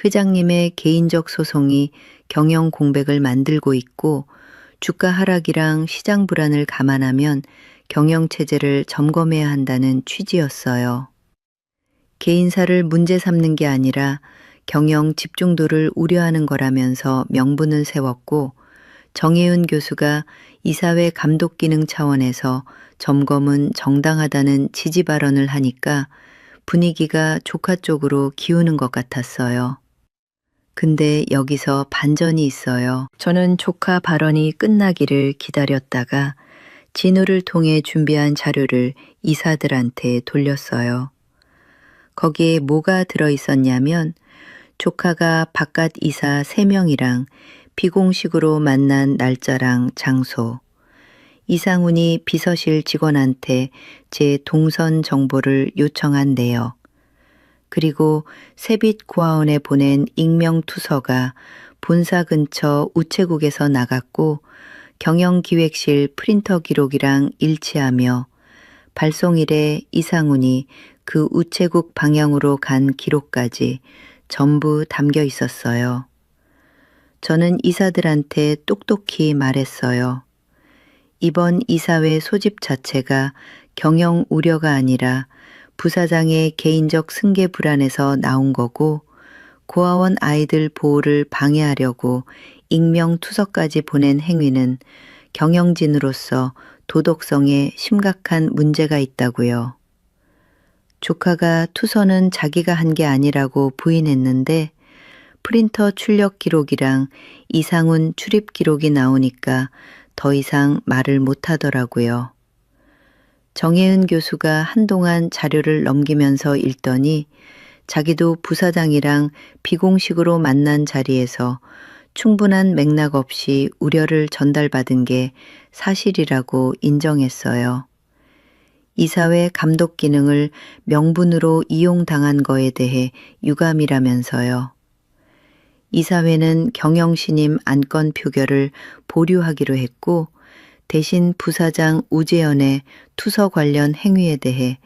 회장님의 개인적 소송이 경영 공백을 만들고 있고 주가 하락이랑 시장 불안을 감안하면 경영체제를 점검해야 한다는 취지였어요. 개인사를 문제 삼는 게 아니라 경영 집중도를 우려하는 거라면서 명분을 세웠고 정혜은 교수가 이사회 감독 기능 차원에서 점검은 정당하다는 지지 발언을 하니까 분위기가 조카 쪽으로 기우는 것 같았어요. 근데 여기서 반전이 있어요. 저는 조카 발언이 끝나기를 기다렸다가 진우를 통해 준비한 자료를 이사들한테 돌렸어요. 거기에 뭐가 들어있었냐면 조카가 바깥 이사 3명이랑 비공식으로 만난 날짜랑 장소, 이상훈이 비서실 직원한테 제 동선 정보를 요청한 내역, 그리고 세빛 고아원에 보낸 익명 투서가 본사 근처 우체국에서 나갔고 경영기획실 프린터 기록이랑 일치하며 발송일에 이상훈이 그 우체국 방향으로 간 기록까지 전부 담겨 있었어요. 저는 이사들한테 똑똑히 말했어요. 이번 이사회 소집 자체가 경영 우려가 아니라 부사장의 개인적 승계 불안에서 나온 거고 고아원 아이들 보호를 방해하려고 익명 투서까지 보낸 행위는 경영진으로서 도덕성에 심각한 문제가 있다고요. 조카가 투서는 자기가 한 게 아니라고 부인했는데 프린터 출력 기록이랑 이상훈 출입 기록이 나오니까 더 이상 말을 못 하더라고요. 정혜은 교수가 한동안 자료를 넘기면서 읽더니 자기도 부사장이랑 비공식으로 만난 자리에서 충분한 맥락 없이 우려를 전달받은 게 사실이라고 인정했어요. 이사회 감독 기능을 명분으로 이용당한 거에 대해 유감이라면서요. 이사회는 경영신임 안건 표결을 보류하기로 했고 대신 부사장 우재현의 투서 관련 행위에 대해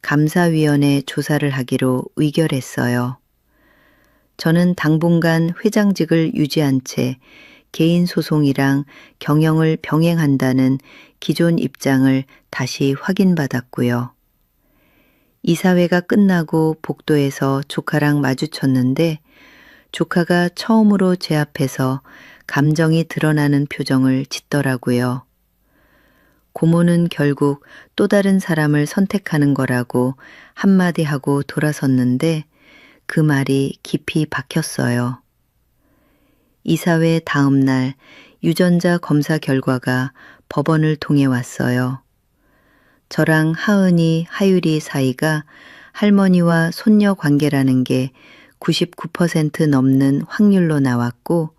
감사위원회 조사를 하기로 의결했어요. 저는 당분간 회장직을 유지한 채 개인 소송이랑 경영을 병행한다는 기존 입장을 다시 확인받았고요. 이사회가 끝나고 복도에서 조카랑 마주쳤는데 조카가 처음으로 제 앞에서 감정이 드러나는 표정을 짓더라고요. 고모는 결국 또 다른 사람을 선택하는 거라고 한마디 하고 돌아섰는데 그 말이 깊이 박혔어요. 이사회 다음 날 유전자 검사 결과가 법원을 통해 왔어요. 저랑 하은이, 하율이 사이가 할머니와 손녀 관계라는 게 99% 넘는 확률로 나왔고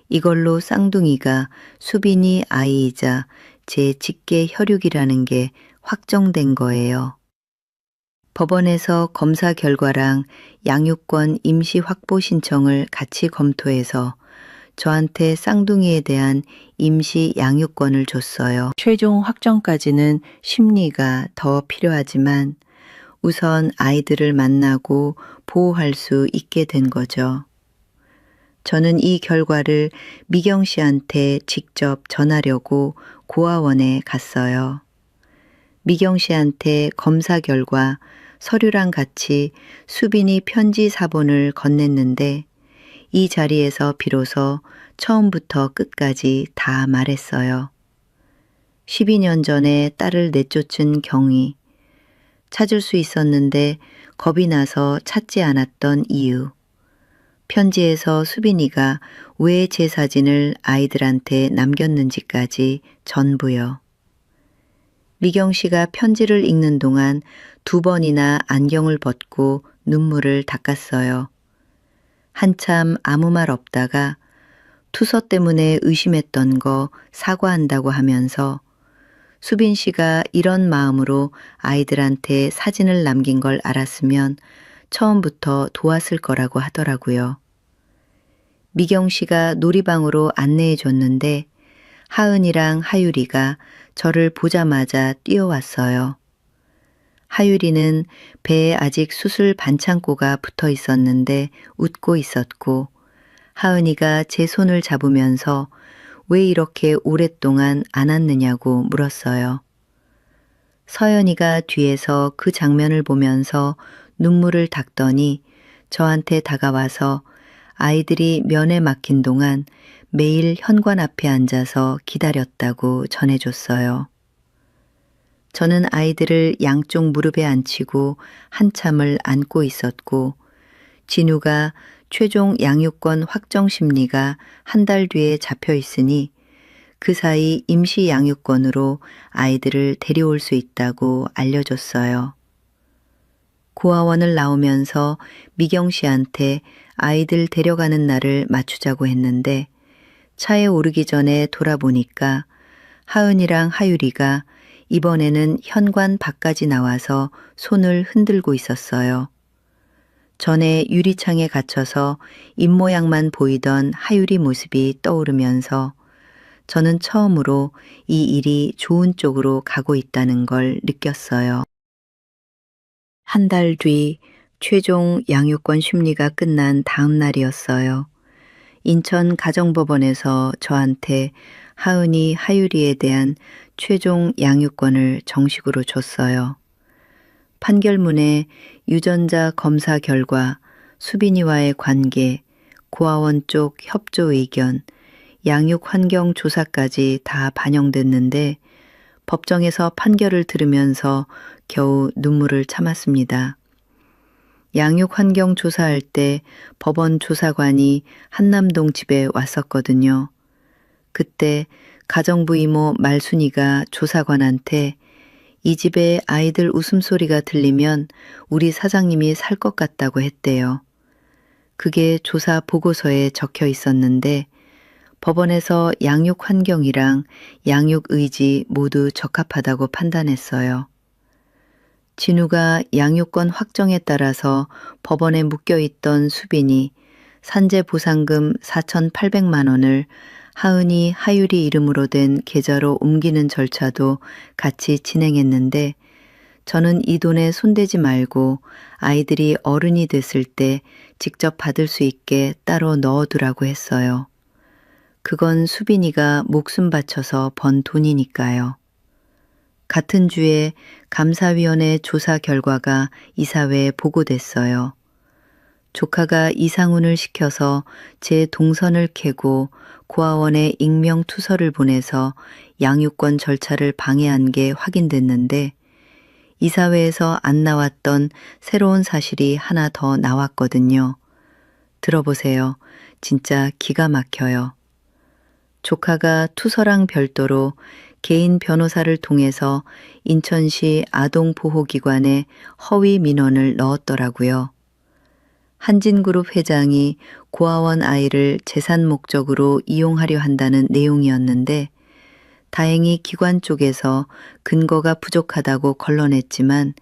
이걸로 쌍둥이가 수빈이 아이이자 제 직계 혈육이라는 게 확정된 거예요. 법원에서 검사 결과랑 양육권 임시 확보 신청을 같이 검토해서 저한테 쌍둥이에 대한 임시 양육권을 줬어요. 최종 확정까지는 심리가 더 필요하지만 우선 아이들을 만나고 보호할 수 있게 된 거죠. 저는 이 결과를 미경 씨한테 직접 전하려고 고아원에 갔어요. 미경 씨한테 검사 결과 서류랑 같이 수빈이 편지 사본을 건넸는데 이 자리에서 비로소 처음부터 끝까지 다 말했어요. 12년 전에 딸을 내쫓은 경위, 찾을 수 있었는데 겁이 나서 찾지 않았던 이유, 편지에서 수빈이가 왜 제 사진을 아이들한테 남겼는지까지 전부요. 미경 씨가 편지를 읽는 동안 2번이나 안경을 벗고 눈물을 닦았어요. 한참 아무 말 없다가 투서 때문에 의심했던 거 사과한다고 하면서 수빈 씨가 이런 마음으로 아이들한테 사진을 남긴 걸 알았으면 처음부터 도왔을 거라고 하더라고요. 미경 씨가 놀이방으로 안내해 줬는데 하은이랑 하율이가 저를 보자마자 뛰어왔어요. 하율이는 배에 아직 수술 반창고가 붙어 있었는데 웃고 있었고 하은이가 제 손을 잡으면서 왜 이렇게 오랫동안 안 왔느냐고 물었어요. 서연이가 뒤에서 그 장면을 보면서 눈물을 닦더니 저한테 다가와서 아이들이 면회 막힌 동안 매일 현관 앞에 앉아서 기다렸다고 전해줬어요. 저는 아이들을 양쪽 무릎에 앉히고 한참을 안고 있었고 진우가 최종 양육권 확정 심리가 한 달 뒤에 잡혀 있으니 그 사이 임시 양육권으로 아이들을 데려올 수 있다고 알려줬어요. 고아원을 나오면서 미경 씨한테 아이들 데려가는 날을 맞추자고 했는데 차에 오르기 전에 돌아보니까 하은이랑 하율이가 이번에는 현관 밖까지 나와서 손을 흔들고 있었어요. 전에 유리창에 갇혀서 입모양만 보이던 하율이 모습이 떠오르면서 저는 처음으로 이 일이 좋은 쪽으로 가고 있다는 걸 느꼈어요. 한 달 뒤 최종 양육권 심리가 끝난 다음 날이었어요. 인천 가정법원에서 저한테 하은이, 하율이에 대한 최종 양육권을 정식으로 줬어요. 판결문에 유전자 검사 결과, 수빈이와의 관계, 고아원 쪽 협조 의견, 양육 환경 조사까지 다 반영됐는데 법정에서 판결을 들으면서 겨우 눈물을 참았습니다. 양육 환경 조사할 때 법원 조사관이 한남동 집에 왔었거든요. 그때 가정부 이모 말순이가 조사관한테 이 집에 아이들 웃음소리가 들리면 우리 사장님이 살 것 같다고 했대요. 그게 조사 보고서에 적혀 있었는데 법원에서 양육 환경이랑 양육 의지 모두 적합하다고 판단했어요. 진우가 양육권 확정에 따라서 법원에 묶여있던 수빈이 산재 보상금 4,800만 원을 하은이, 하율이 이름으로 된 계좌로 옮기는 절차도 같이 진행했는데 저는 이 돈에 손대지 말고 아이들이 어른이 됐을 때 직접 받을 수 있게 따로 넣어두라고 했어요. 그건 수빈이가 목숨 바쳐서 번 돈이니까요. 같은 주에 감사위원회 조사 결과가 이사회에 보고됐어요. 조카가 이상훈을 시켜서 제 동선을 캐고 고아원에 익명 투서를 보내서 양육권 절차를 방해한 게 확인됐는데 이사회에서 안 나왔던 새로운 사실이 하나 더 나왔거든요. 들어보세요. 진짜 기가 막혀요. 조카가 투서랑 별도로 개인 변호사를 통해서 인천시 아동보호기관에 허위 민원을 넣었더라고요. 한진그룹 회장이 고아원 아이를 재산 목적으로 이용하려 한다는 내용이었는데 다행히 기관 쪽에서 근거가 부족하다고 걸러냈지만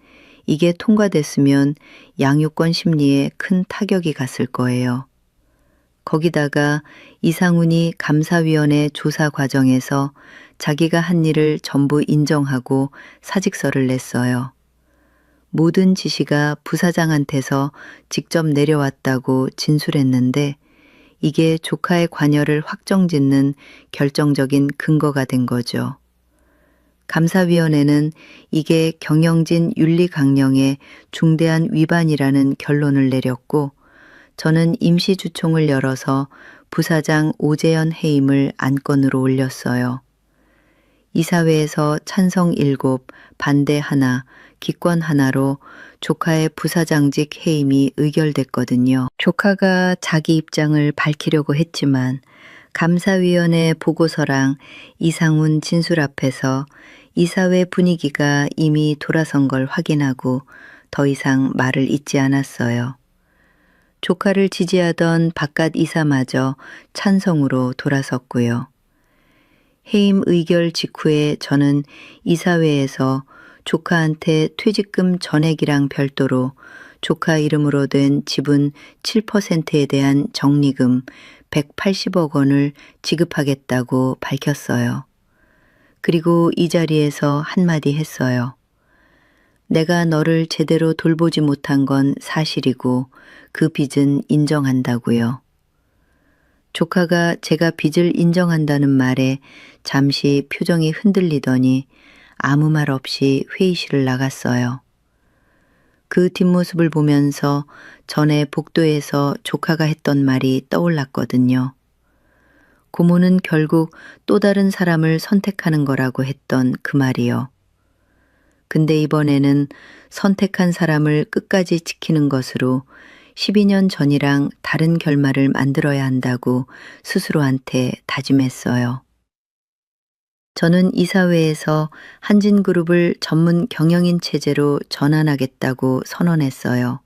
이게 통과됐으면 양육권 심리에 큰 타격이 갔을 거예요. 거기다가 이상훈이 감사위원회 조사 과정에서 자기가 한 일을 전부 인정하고 사직서를 냈어요. 모든 지시가 부사장한테서 직접 내려왔다고 진술했는데 이게 조카의 관여를 확정짓는 결정적인 근거가 된 거죠. 감사위원회는 이게 경영진 윤리강령의 중대한 위반이라는 결론을 내렸고 저는 임시주총을 열어서 부사장 오재현 해임을 안건으로 올렸어요. 이사회에서 찬성 7, 반대 1, 기권 1로 조카의 부사장직 해임이 의결됐거든요. 조카가 자기 입장을 밝히려고 했지만 감사위원회 보고서랑 이상훈 진술 앞에서 이사회 분위기가 이미 돌아선 걸 확인하고 더 이상 말을 잇지 않았어요. 조카를 지지하던 바깥 이사마저 찬성으로 돌아섰고요. 해임 의결 직후에 저는 이사회에서 조카한테 퇴직금 전액이랑 별도로 조카 이름으로 된 지분 7%에 대한 적립금 180억 원을 지급하겠다고 밝혔어요. 그리고 이 자리에서 한마디 했어요. 내가 너를 제대로 돌보지 못한 건 사실이고 그 빚은 인정한다고요. 조카가 제가 빚을 인정한다는 말에 잠시 표정이 흔들리더니 아무 말 없이 회의실을 나갔어요. 그 뒷모습을 보면서 전에 복도에서 조카가 했던 말이 떠올랐거든요. 고모는 결국 또 다른 사람을 선택하는 거라고 했던 그 말이요. 근데 이번에는 선택한 사람을 끝까지 지키는 것으로 12년 전이랑 다른 결말을 만들어야 한다고 스스로한테 다짐했어요. 저는 이사회에서 한진그룹을 전문 경영인 체제로 전환하겠다고 선언했어요.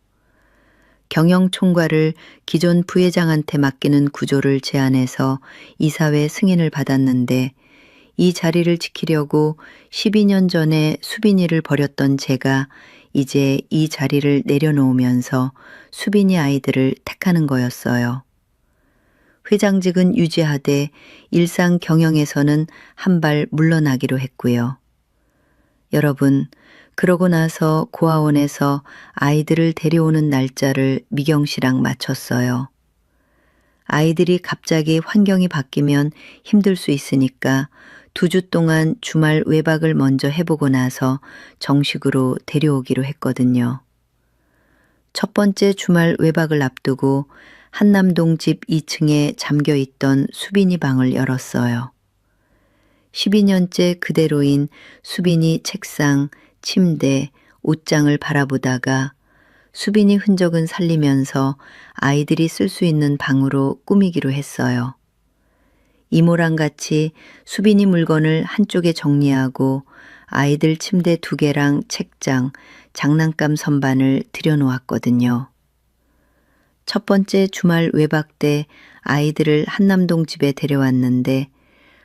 경영총괄을 기존 부회장한테 맡기는 구조를 제안해서 이사회 승인을 받았는데 이 자리를 지키려고 12년 전에 수빈이를 버렸던 제가 이제 이 자리를 내려놓으면서 수빈이 아이들을 택하는 거였어요. 회장직은 유지하되 일상 경영에서는 한 발 물러나기로 했고요. 여러분, 그러고 나서 고아원에서 아이들을 데려오는 날짜를 미경 씨랑 맞췄어요. 아이들이 갑자기 환경이 바뀌면 힘들 수 있으니까 2주 동안 주말 외박을 먼저 해보고 나서 정식으로 데려오기로 했거든요. 첫 번째 주말 외박을 앞두고 한남동 집 2층에 잠겨있던 수빈이 방을 열었어요. 12년째 그대로인 수빈이 책상, 침대, 옷장을 바라보다가 수빈이 흔적은 살리면서 아이들이 쓸 수 있는 방으로 꾸미기로 했어요. 이모랑 같이 수빈이 물건을 한쪽에 정리하고 아이들 침대 2개랑 책장, 장난감 선반을 들여놓았거든요. 첫 번째 주말 외박 때 아이들을 한남동 집에 데려왔는데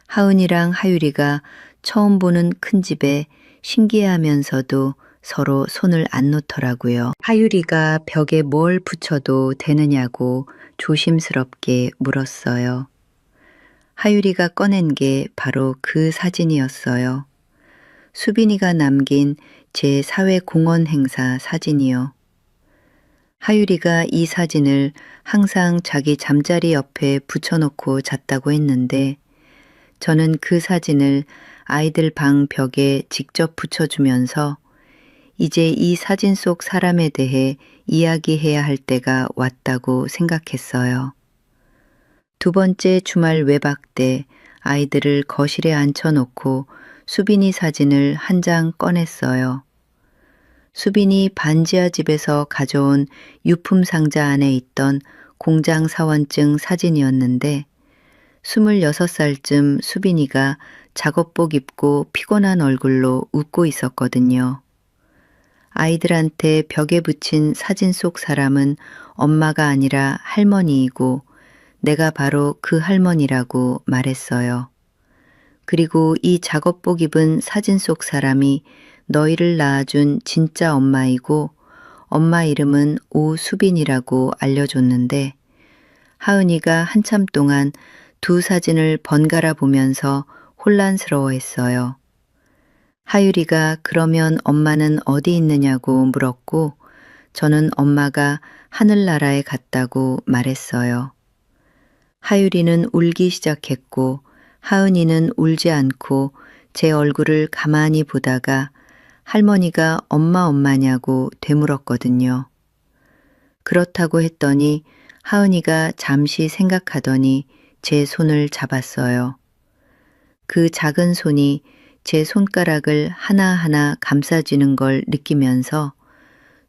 하은이랑 하율이가 처음 보는 큰 집에 신기해하면서도 서로 손을 안 놓더라고요. 하율이가 벽에 뭘 붙여도 되느냐고 조심스럽게 물었어요. 하율이가 꺼낸 게 바로 그 사진이었어요. 수빈이가 남긴 제 사회공헌 행사 사진이요. 하율이가 이 사진을 항상 자기 잠자리 옆에 붙여놓고 잤다고 했는데 저는 그 사진을 아이들 방 벽에 직접 붙여주면서 이제 이 사진 속 사람에 대해 이야기해야 할 때가 왔다고 생각했어요. 2번째 주말 외박 때 아이들을 거실에 앉혀놓고 수빈이 사진을 한 장 꺼냈어요. 수빈이 반지하 집에서 가져온 유품 상자 안에 있던 공장 사원증 사진이었는데 26살쯤 수빈이가 작업복 입고 피곤한 얼굴로 웃고 있었거든요. 아이들한테 벽에 붙인 사진 속 사람은 엄마가 아니라 할머니이고 내가 바로 그 할머니라고 말했어요. 그리고 이 작업복 입은 사진 속 사람이 너희를 낳아준 진짜 엄마이고 엄마 이름은 오수빈이라고 알려줬는데 하은이가 한참 동안 두 사진을 번갈아 보면서 혼란스러워했어요. 하율이가 그러면 엄마는 어디 있느냐고 물었고 저는 엄마가 하늘나라에 갔다고 말했어요. 하율이는 울기 시작했고 하은이는 울지 않고 제 얼굴을 가만히 보다가 할머니가 엄마냐고 되물었거든요. 그렇다고 했더니 하은이가 잠시 생각하더니 제 손을 잡았어요. 그 작은 손이 제 손가락을 하나하나 감싸지는 걸 느끼면서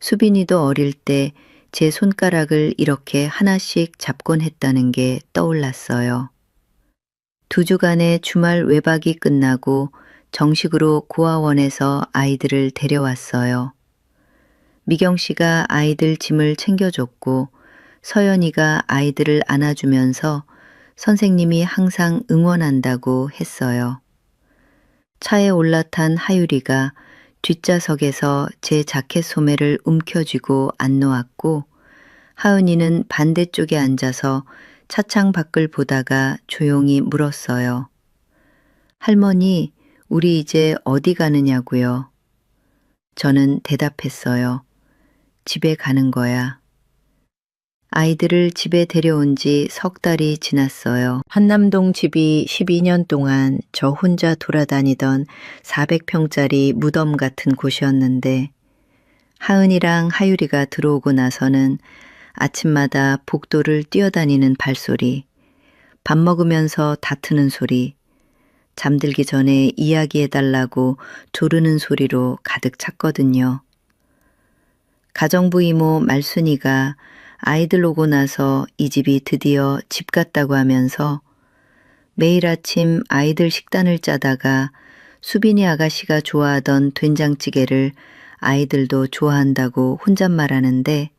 수빈이도 어릴 때 제 손가락을 이렇게 하나씩 잡곤 했다는 게 떠올랐어요. 2주간의 주말 외박이 끝나고 정식으로 고아원에서 아이들을 데려왔어요. 미경 씨가 아이들 짐을 챙겨줬고 서연이가 아이들을 안아주면서 선생님이 항상 응원한다고 했어요. 차에 올라탄 하율이가 뒷좌석에서 제 자켓 소매를 움켜쥐고 안 놓았고 하은이는 반대쪽에 앉아서 차창 밖을 보다가 조용히 물었어요. 할머니, 우리 이제 어디 가느냐고요? 저는 대답했어요. 집에 가는 거야. 아이들을 집에 데려온 지 3달이 지났어요. 한남동 집이 12년 동안 저 혼자 돌아다니던 400평짜리 무덤 같은 곳이었는데 하은이랑 하율이가 들어오고 나서는 아침마다 복도를 뛰어다니는 발소리, 밥 먹으면서 다투는 소리, 잠들기 전에 이야기해달라고 조르는 소리로 가득 찼거든요. 가정부 이모 말순이가 아이들 오고 나서 이 집이 드디어 집 같다고 하면서 매일 아침 아이들 식단을 짜다가 수빈이 아가씨가 좋아하던 된장찌개를 아이들도 좋아한다고 혼잣말하는데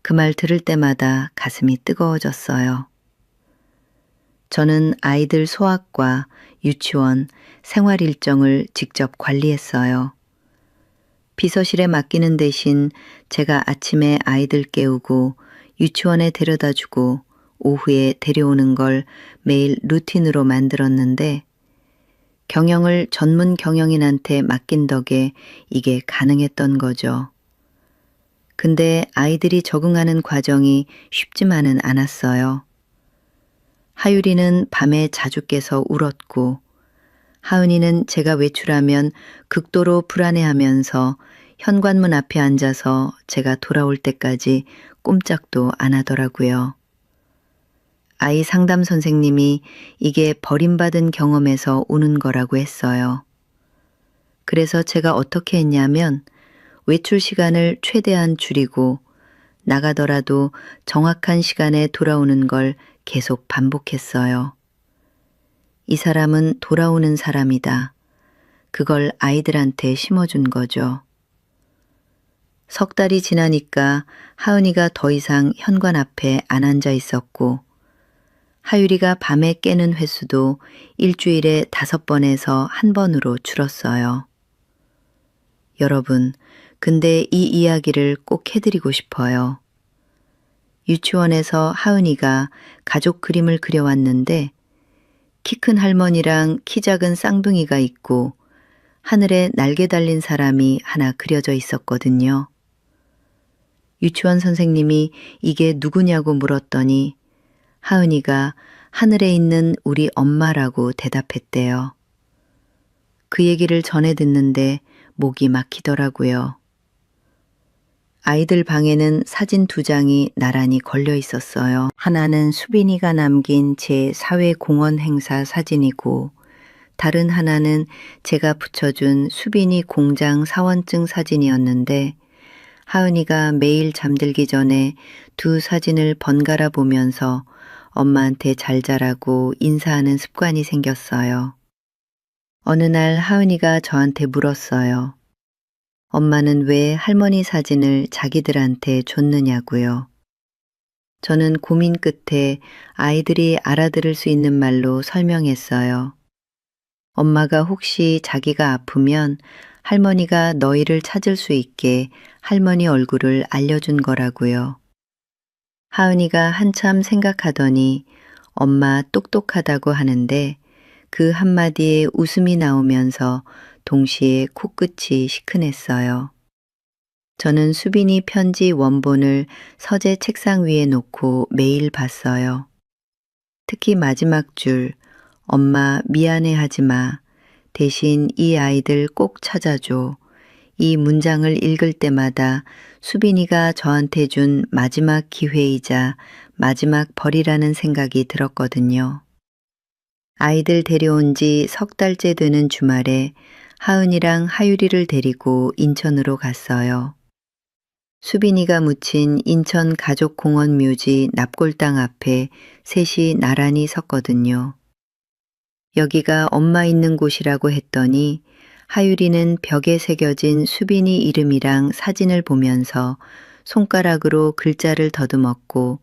그 말 들을 때마다 가슴이 뜨거워졌어요. 저는 아이들 소학과 유치원, 생활 일정을 직접 관리했어요. 비서실에 맡기는 대신 제가 아침에 아이들 깨우고 유치원에 데려다주고 오후에 데려오는 걸 매일 루틴으로 만들었는데 경영을 전문 경영인한테 맡긴 덕에 이게 가능했던 거죠. 근데 아이들이 적응하는 과정이 쉽지만은 않았어요. 하율이는 밤에 자주 깨서 울었고 하은이는 제가 외출하면 극도로 불안해하면서 현관문 앞에 앉아서 제가 돌아올 때까지 꼼짝도 안 하더라고요. 아이 상담 선생님이 이게 버림받은 경험에서 오는 거라고 했어요. 그래서 제가 어떻게 했냐면 외출 시간을 최대한 줄이고 나가더라도 정확한 시간에 돌아오는 걸 계속 반복했어요. 이 사람은 돌아오는 사람이다. 그걸 아이들한테 심어준 거죠. 3달이 지나니까 하은이가 더 이상 현관 앞에 안 앉아 있었고 하율이가 밤에 깨는 횟수도 일주일에 5번에서 1번으로 줄었어요. 여러분, 근데 이 이야기를 꼭 해드리고 싶어요. 유치원에서 하은이가 가족 그림을 그려왔는데 키 큰 할머니랑 키 작은 쌍둥이가 있고 하늘에 날개 달린 사람이 하나 그려져 있었거든요. 유치원 선생님이 이게 누구냐고 물었더니 하은이가 하늘에 있는 우리 엄마라고 대답했대요. 그 얘기를 전해 듣는데 목이 막히더라고요. 아이들 방에는 사진 2장이 나란히 걸려 있었어요. 하나는 수빈이가 남긴 제 사회공헌 행사 사진이고 다른 하나는 제가 붙여준 수빈이 공장 사원증 사진이었는데 하은이가 매일 잠들기 전에 2 사진을 번갈아 보면서 엄마한테 잘 자라고 인사하는 습관이 생겼어요. 어느 날 하은이가 저한테 물었어요. 엄마는 왜 할머니 사진을 자기들한테 줬느냐고요. 저는 고민 끝에 아이들이 알아들을 수 있는 말로 설명했어요. 엄마가 혹시 자기가 아프면 할머니가 너희를 찾을 수 있게 할머니 얼굴을 알려준 거라고요. 하은이가 한참 생각하더니 엄마 똑똑하다고 하는데 그 한마디에 웃음이 나오면서 동시에 코끝이 시큰했어요. 저는 수빈이 편지 원본을 서재 책상 위에 놓고 매일 봤어요. 특히 마지막 줄, 엄마 미안해 하지 마. 대신 이 아이들 꼭 찾아줘. 이 문장을 읽을 때마다 수빈이가 저한테 준 마지막 기회이자 마지막 벌이라는 생각이 들었거든요. 아이들 데려온 지 석 달째 되는 주말에 하은이랑 하유리를 데리고 인천으로 갔어요. 수빈이가 묻힌 인천 가족공원 묘지 납골당 앞에 셋이 나란히 섰거든요. 여기가 엄마 있는 곳이라고 했더니 하유리는 벽에 새겨진 수빈이 이름이랑 사진을 보면서 손가락으로 글자를 더듬었고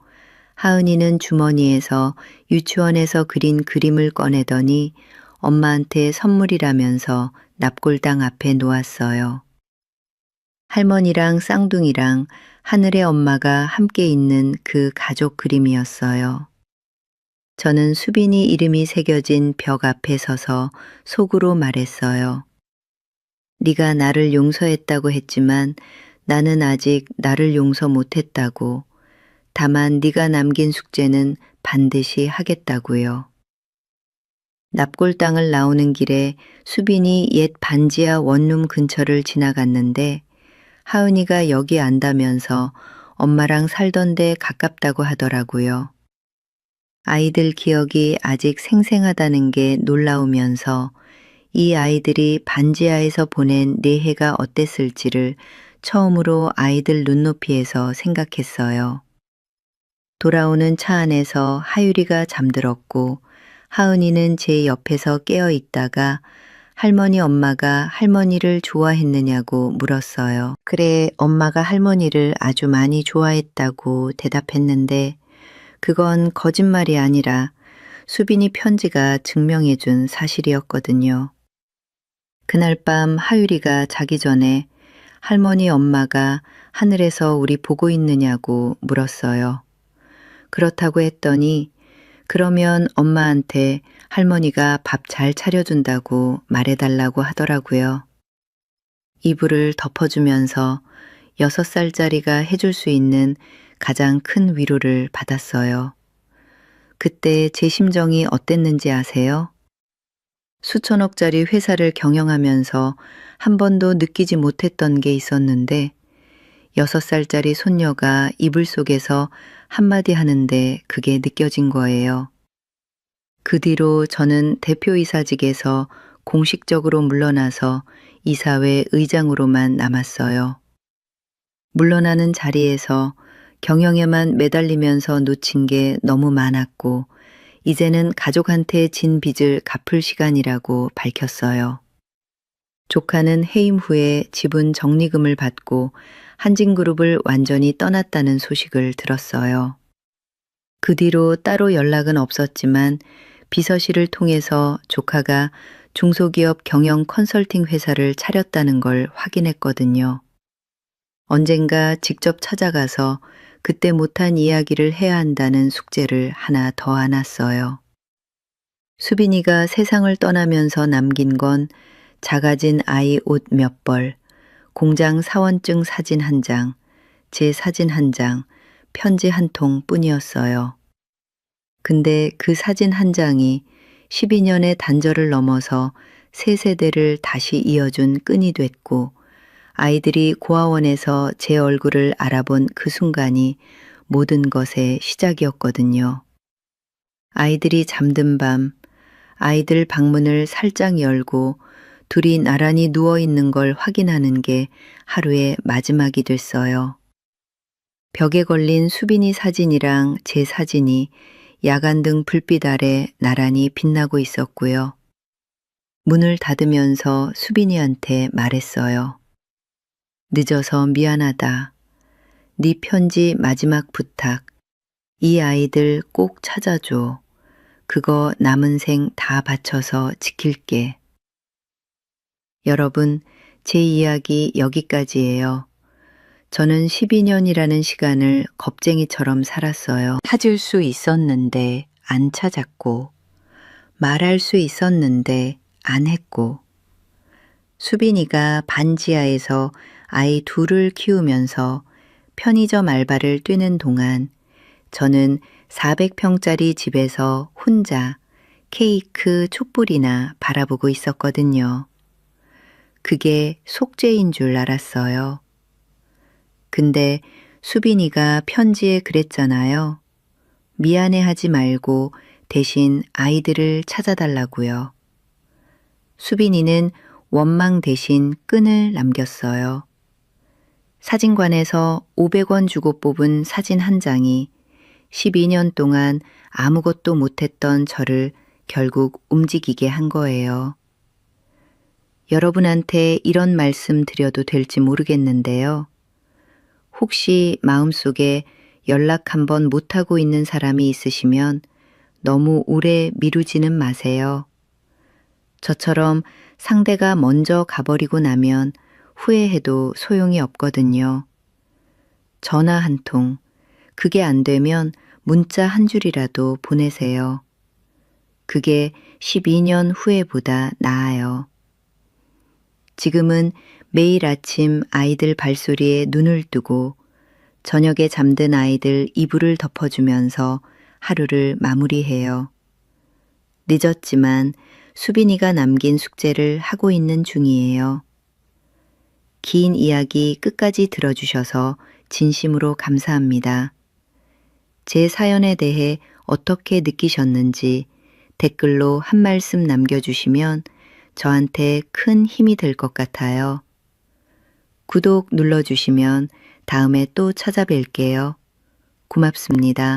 하은이는 주머니에서 유치원에서 그린 그림을 꺼내더니 엄마한테 선물이라면서 납골당 앞에 놓았어요. 할머니랑 쌍둥이랑 하늘의 엄마가 함께 있는 그 가족 그림이었어요. 저는 수빈이 이름이 새겨진 벽 앞에 서서 속으로 말했어요. 네가 나를 용서했다고 했지만 나는 아직 나를 용서 못했다고. 다만 네가 남긴 숙제는 반드시 하겠다고요. 납골당을 나오는 길에 수빈이 옛 반지하 원룸 근처를 지나갔는데 하은이가 여기 안다면서 엄마랑 살던 데 가깝다고 하더라고요. 아이들 기억이 아직 생생하다는 게 놀라우면서 이 아이들이 반지하에서 보낸 4해가 어땠을지를 처음으로 아이들 눈높이에서 생각했어요. 돌아오는 차 안에서 하유리가 잠들었고 하은이는 제 옆에서 깨어 있다가 할머니 엄마가 할머니를 좋아했느냐고 물었어요. 그래, 엄마가 할머니를 아주 많이 좋아했다고 대답했는데 그건 거짓말이 아니라 수빈이 편지가 증명해준 사실이었거든요. 그날 밤 하유리가 자기 전에 할머니 엄마가 하늘에서 우리 보고 있느냐고 물었어요. 그렇다고 했더니 그러면 엄마한테 할머니가 밥 잘 차려준다고 말해달라고 하더라고요. 이불을 덮어주면서 6살짜리가 해줄 수 있는 가장 큰 위로를 받았어요. 그때 제 심정이 어땠는지 아세요? 수천억짜리 회사를 경영하면서 한 번도 느끼지 못했던 게 있었는데 6살짜리 손녀가 이불 속에서 한마디 하는데 그게 느껴진 거예요. 그 뒤로 저는 대표이사직에서 공식적으로 물러나서 이사회 의장으로만 남았어요. 물러나는 자리에서 경영에만 매달리면서 놓친 게 너무 많았고 이제는 가족한테 진 빚을 갚을 시간이라고 밝혔어요. 조카는 해임 후에 지분 적리금을 받고 한진그룹을 완전히 떠났다는 소식을 들었어요. 그 뒤로 따로 연락은 없었지만 비서실을 통해서 조카가 중소기업 경영 컨설팅 회사를 차렸다는 걸 확인했거든요. 언젠가 직접 찾아가서 그때 못한 이야기를 해야 한다는 숙제를 하나 더 안았어요. 수빈이가 세상을 떠나면서 남긴 건 작아진 아이 옷 몇 벌, 공장 사원증 사진 한 장, 제 사진 한 장, 편지 한 통 뿐이었어요. 근데 그 사진 한 장이 12년의 단절을 넘어서 세 세대를 다시 이어준 끈이 됐고 아이들이 고아원에서 제 얼굴을 알아본 그 순간이 모든 것의 시작이었거든요. 아이들이 잠든 밤, 아이들 방문을 살짝 열고 둘이 나란히 누워있는 걸 확인하는 게 하루의 마지막이 됐어요. 벽에 걸린 수빈이 사진이랑 제 사진이 야간등 불빛 아래 나란히 빛나고 있었고요. 문을 닫으면서 수빈이한테 말했어요. 늦어서 미안하다. 네 편지 마지막 부탁. 이 아이들 꼭 찾아줘. 그거 남은 생 다 바쳐서 지킬게. 여러분, 제 이야기 여기까지예요. 저는 12년이라는 시간을 겁쟁이처럼 살았어요. 찾을 수 있었는데 안 찾았고, 말할 수 있었는데 안 했고, 수빈이가 반지하에서 아이 둘을 키우면서 편의점 알바를 뛰는 동안 저는 400평짜리 집에서 혼자 케이크 촛불이나 바라보고 있었거든요. 그게 속죄인 줄 알았어요. 근데 수빈이가 편지에 그랬잖아요. 미안해하지 말고 대신 아이들을 찾아달라고요. 수빈이는 원망 대신 끈을 남겼어요. 사진관에서 500원 주고 뽑은 사진 한 장이 12년 동안 아무것도 못했던 저를 결국 움직이게 한 거예요. 여러분한테 이런 말씀 드려도 될지 모르겠는데요. 혹시 마음속에 연락 한번 못하고 있는 사람이 있으시면 너무 오래 미루지는 마세요. 저처럼 상대가 먼저 가버리고 나면 후회해도 소용이 없거든요. 전화 한 통, 그게 안 되면 문자 한 줄이라도 보내세요. 그게 12년 후회보다 나아요. 지금은 매일 아침 아이들 발소리에 눈을 뜨고 저녁에 잠든 아이들 이불을 덮어주면서 하루를 마무리해요. 늦었지만 수빈이가 남긴 숙제를 하고 있는 중이에요. 긴 이야기 끝까지 들어주셔서 진심으로 감사합니다. 제 사연에 대해 어떻게 느끼셨는지 댓글로 한 말씀 남겨주시면 저한테 큰 힘이 될 것 같아요. 구독 눌러주시면 다음에 또 찾아뵐게요. 고맙습니다.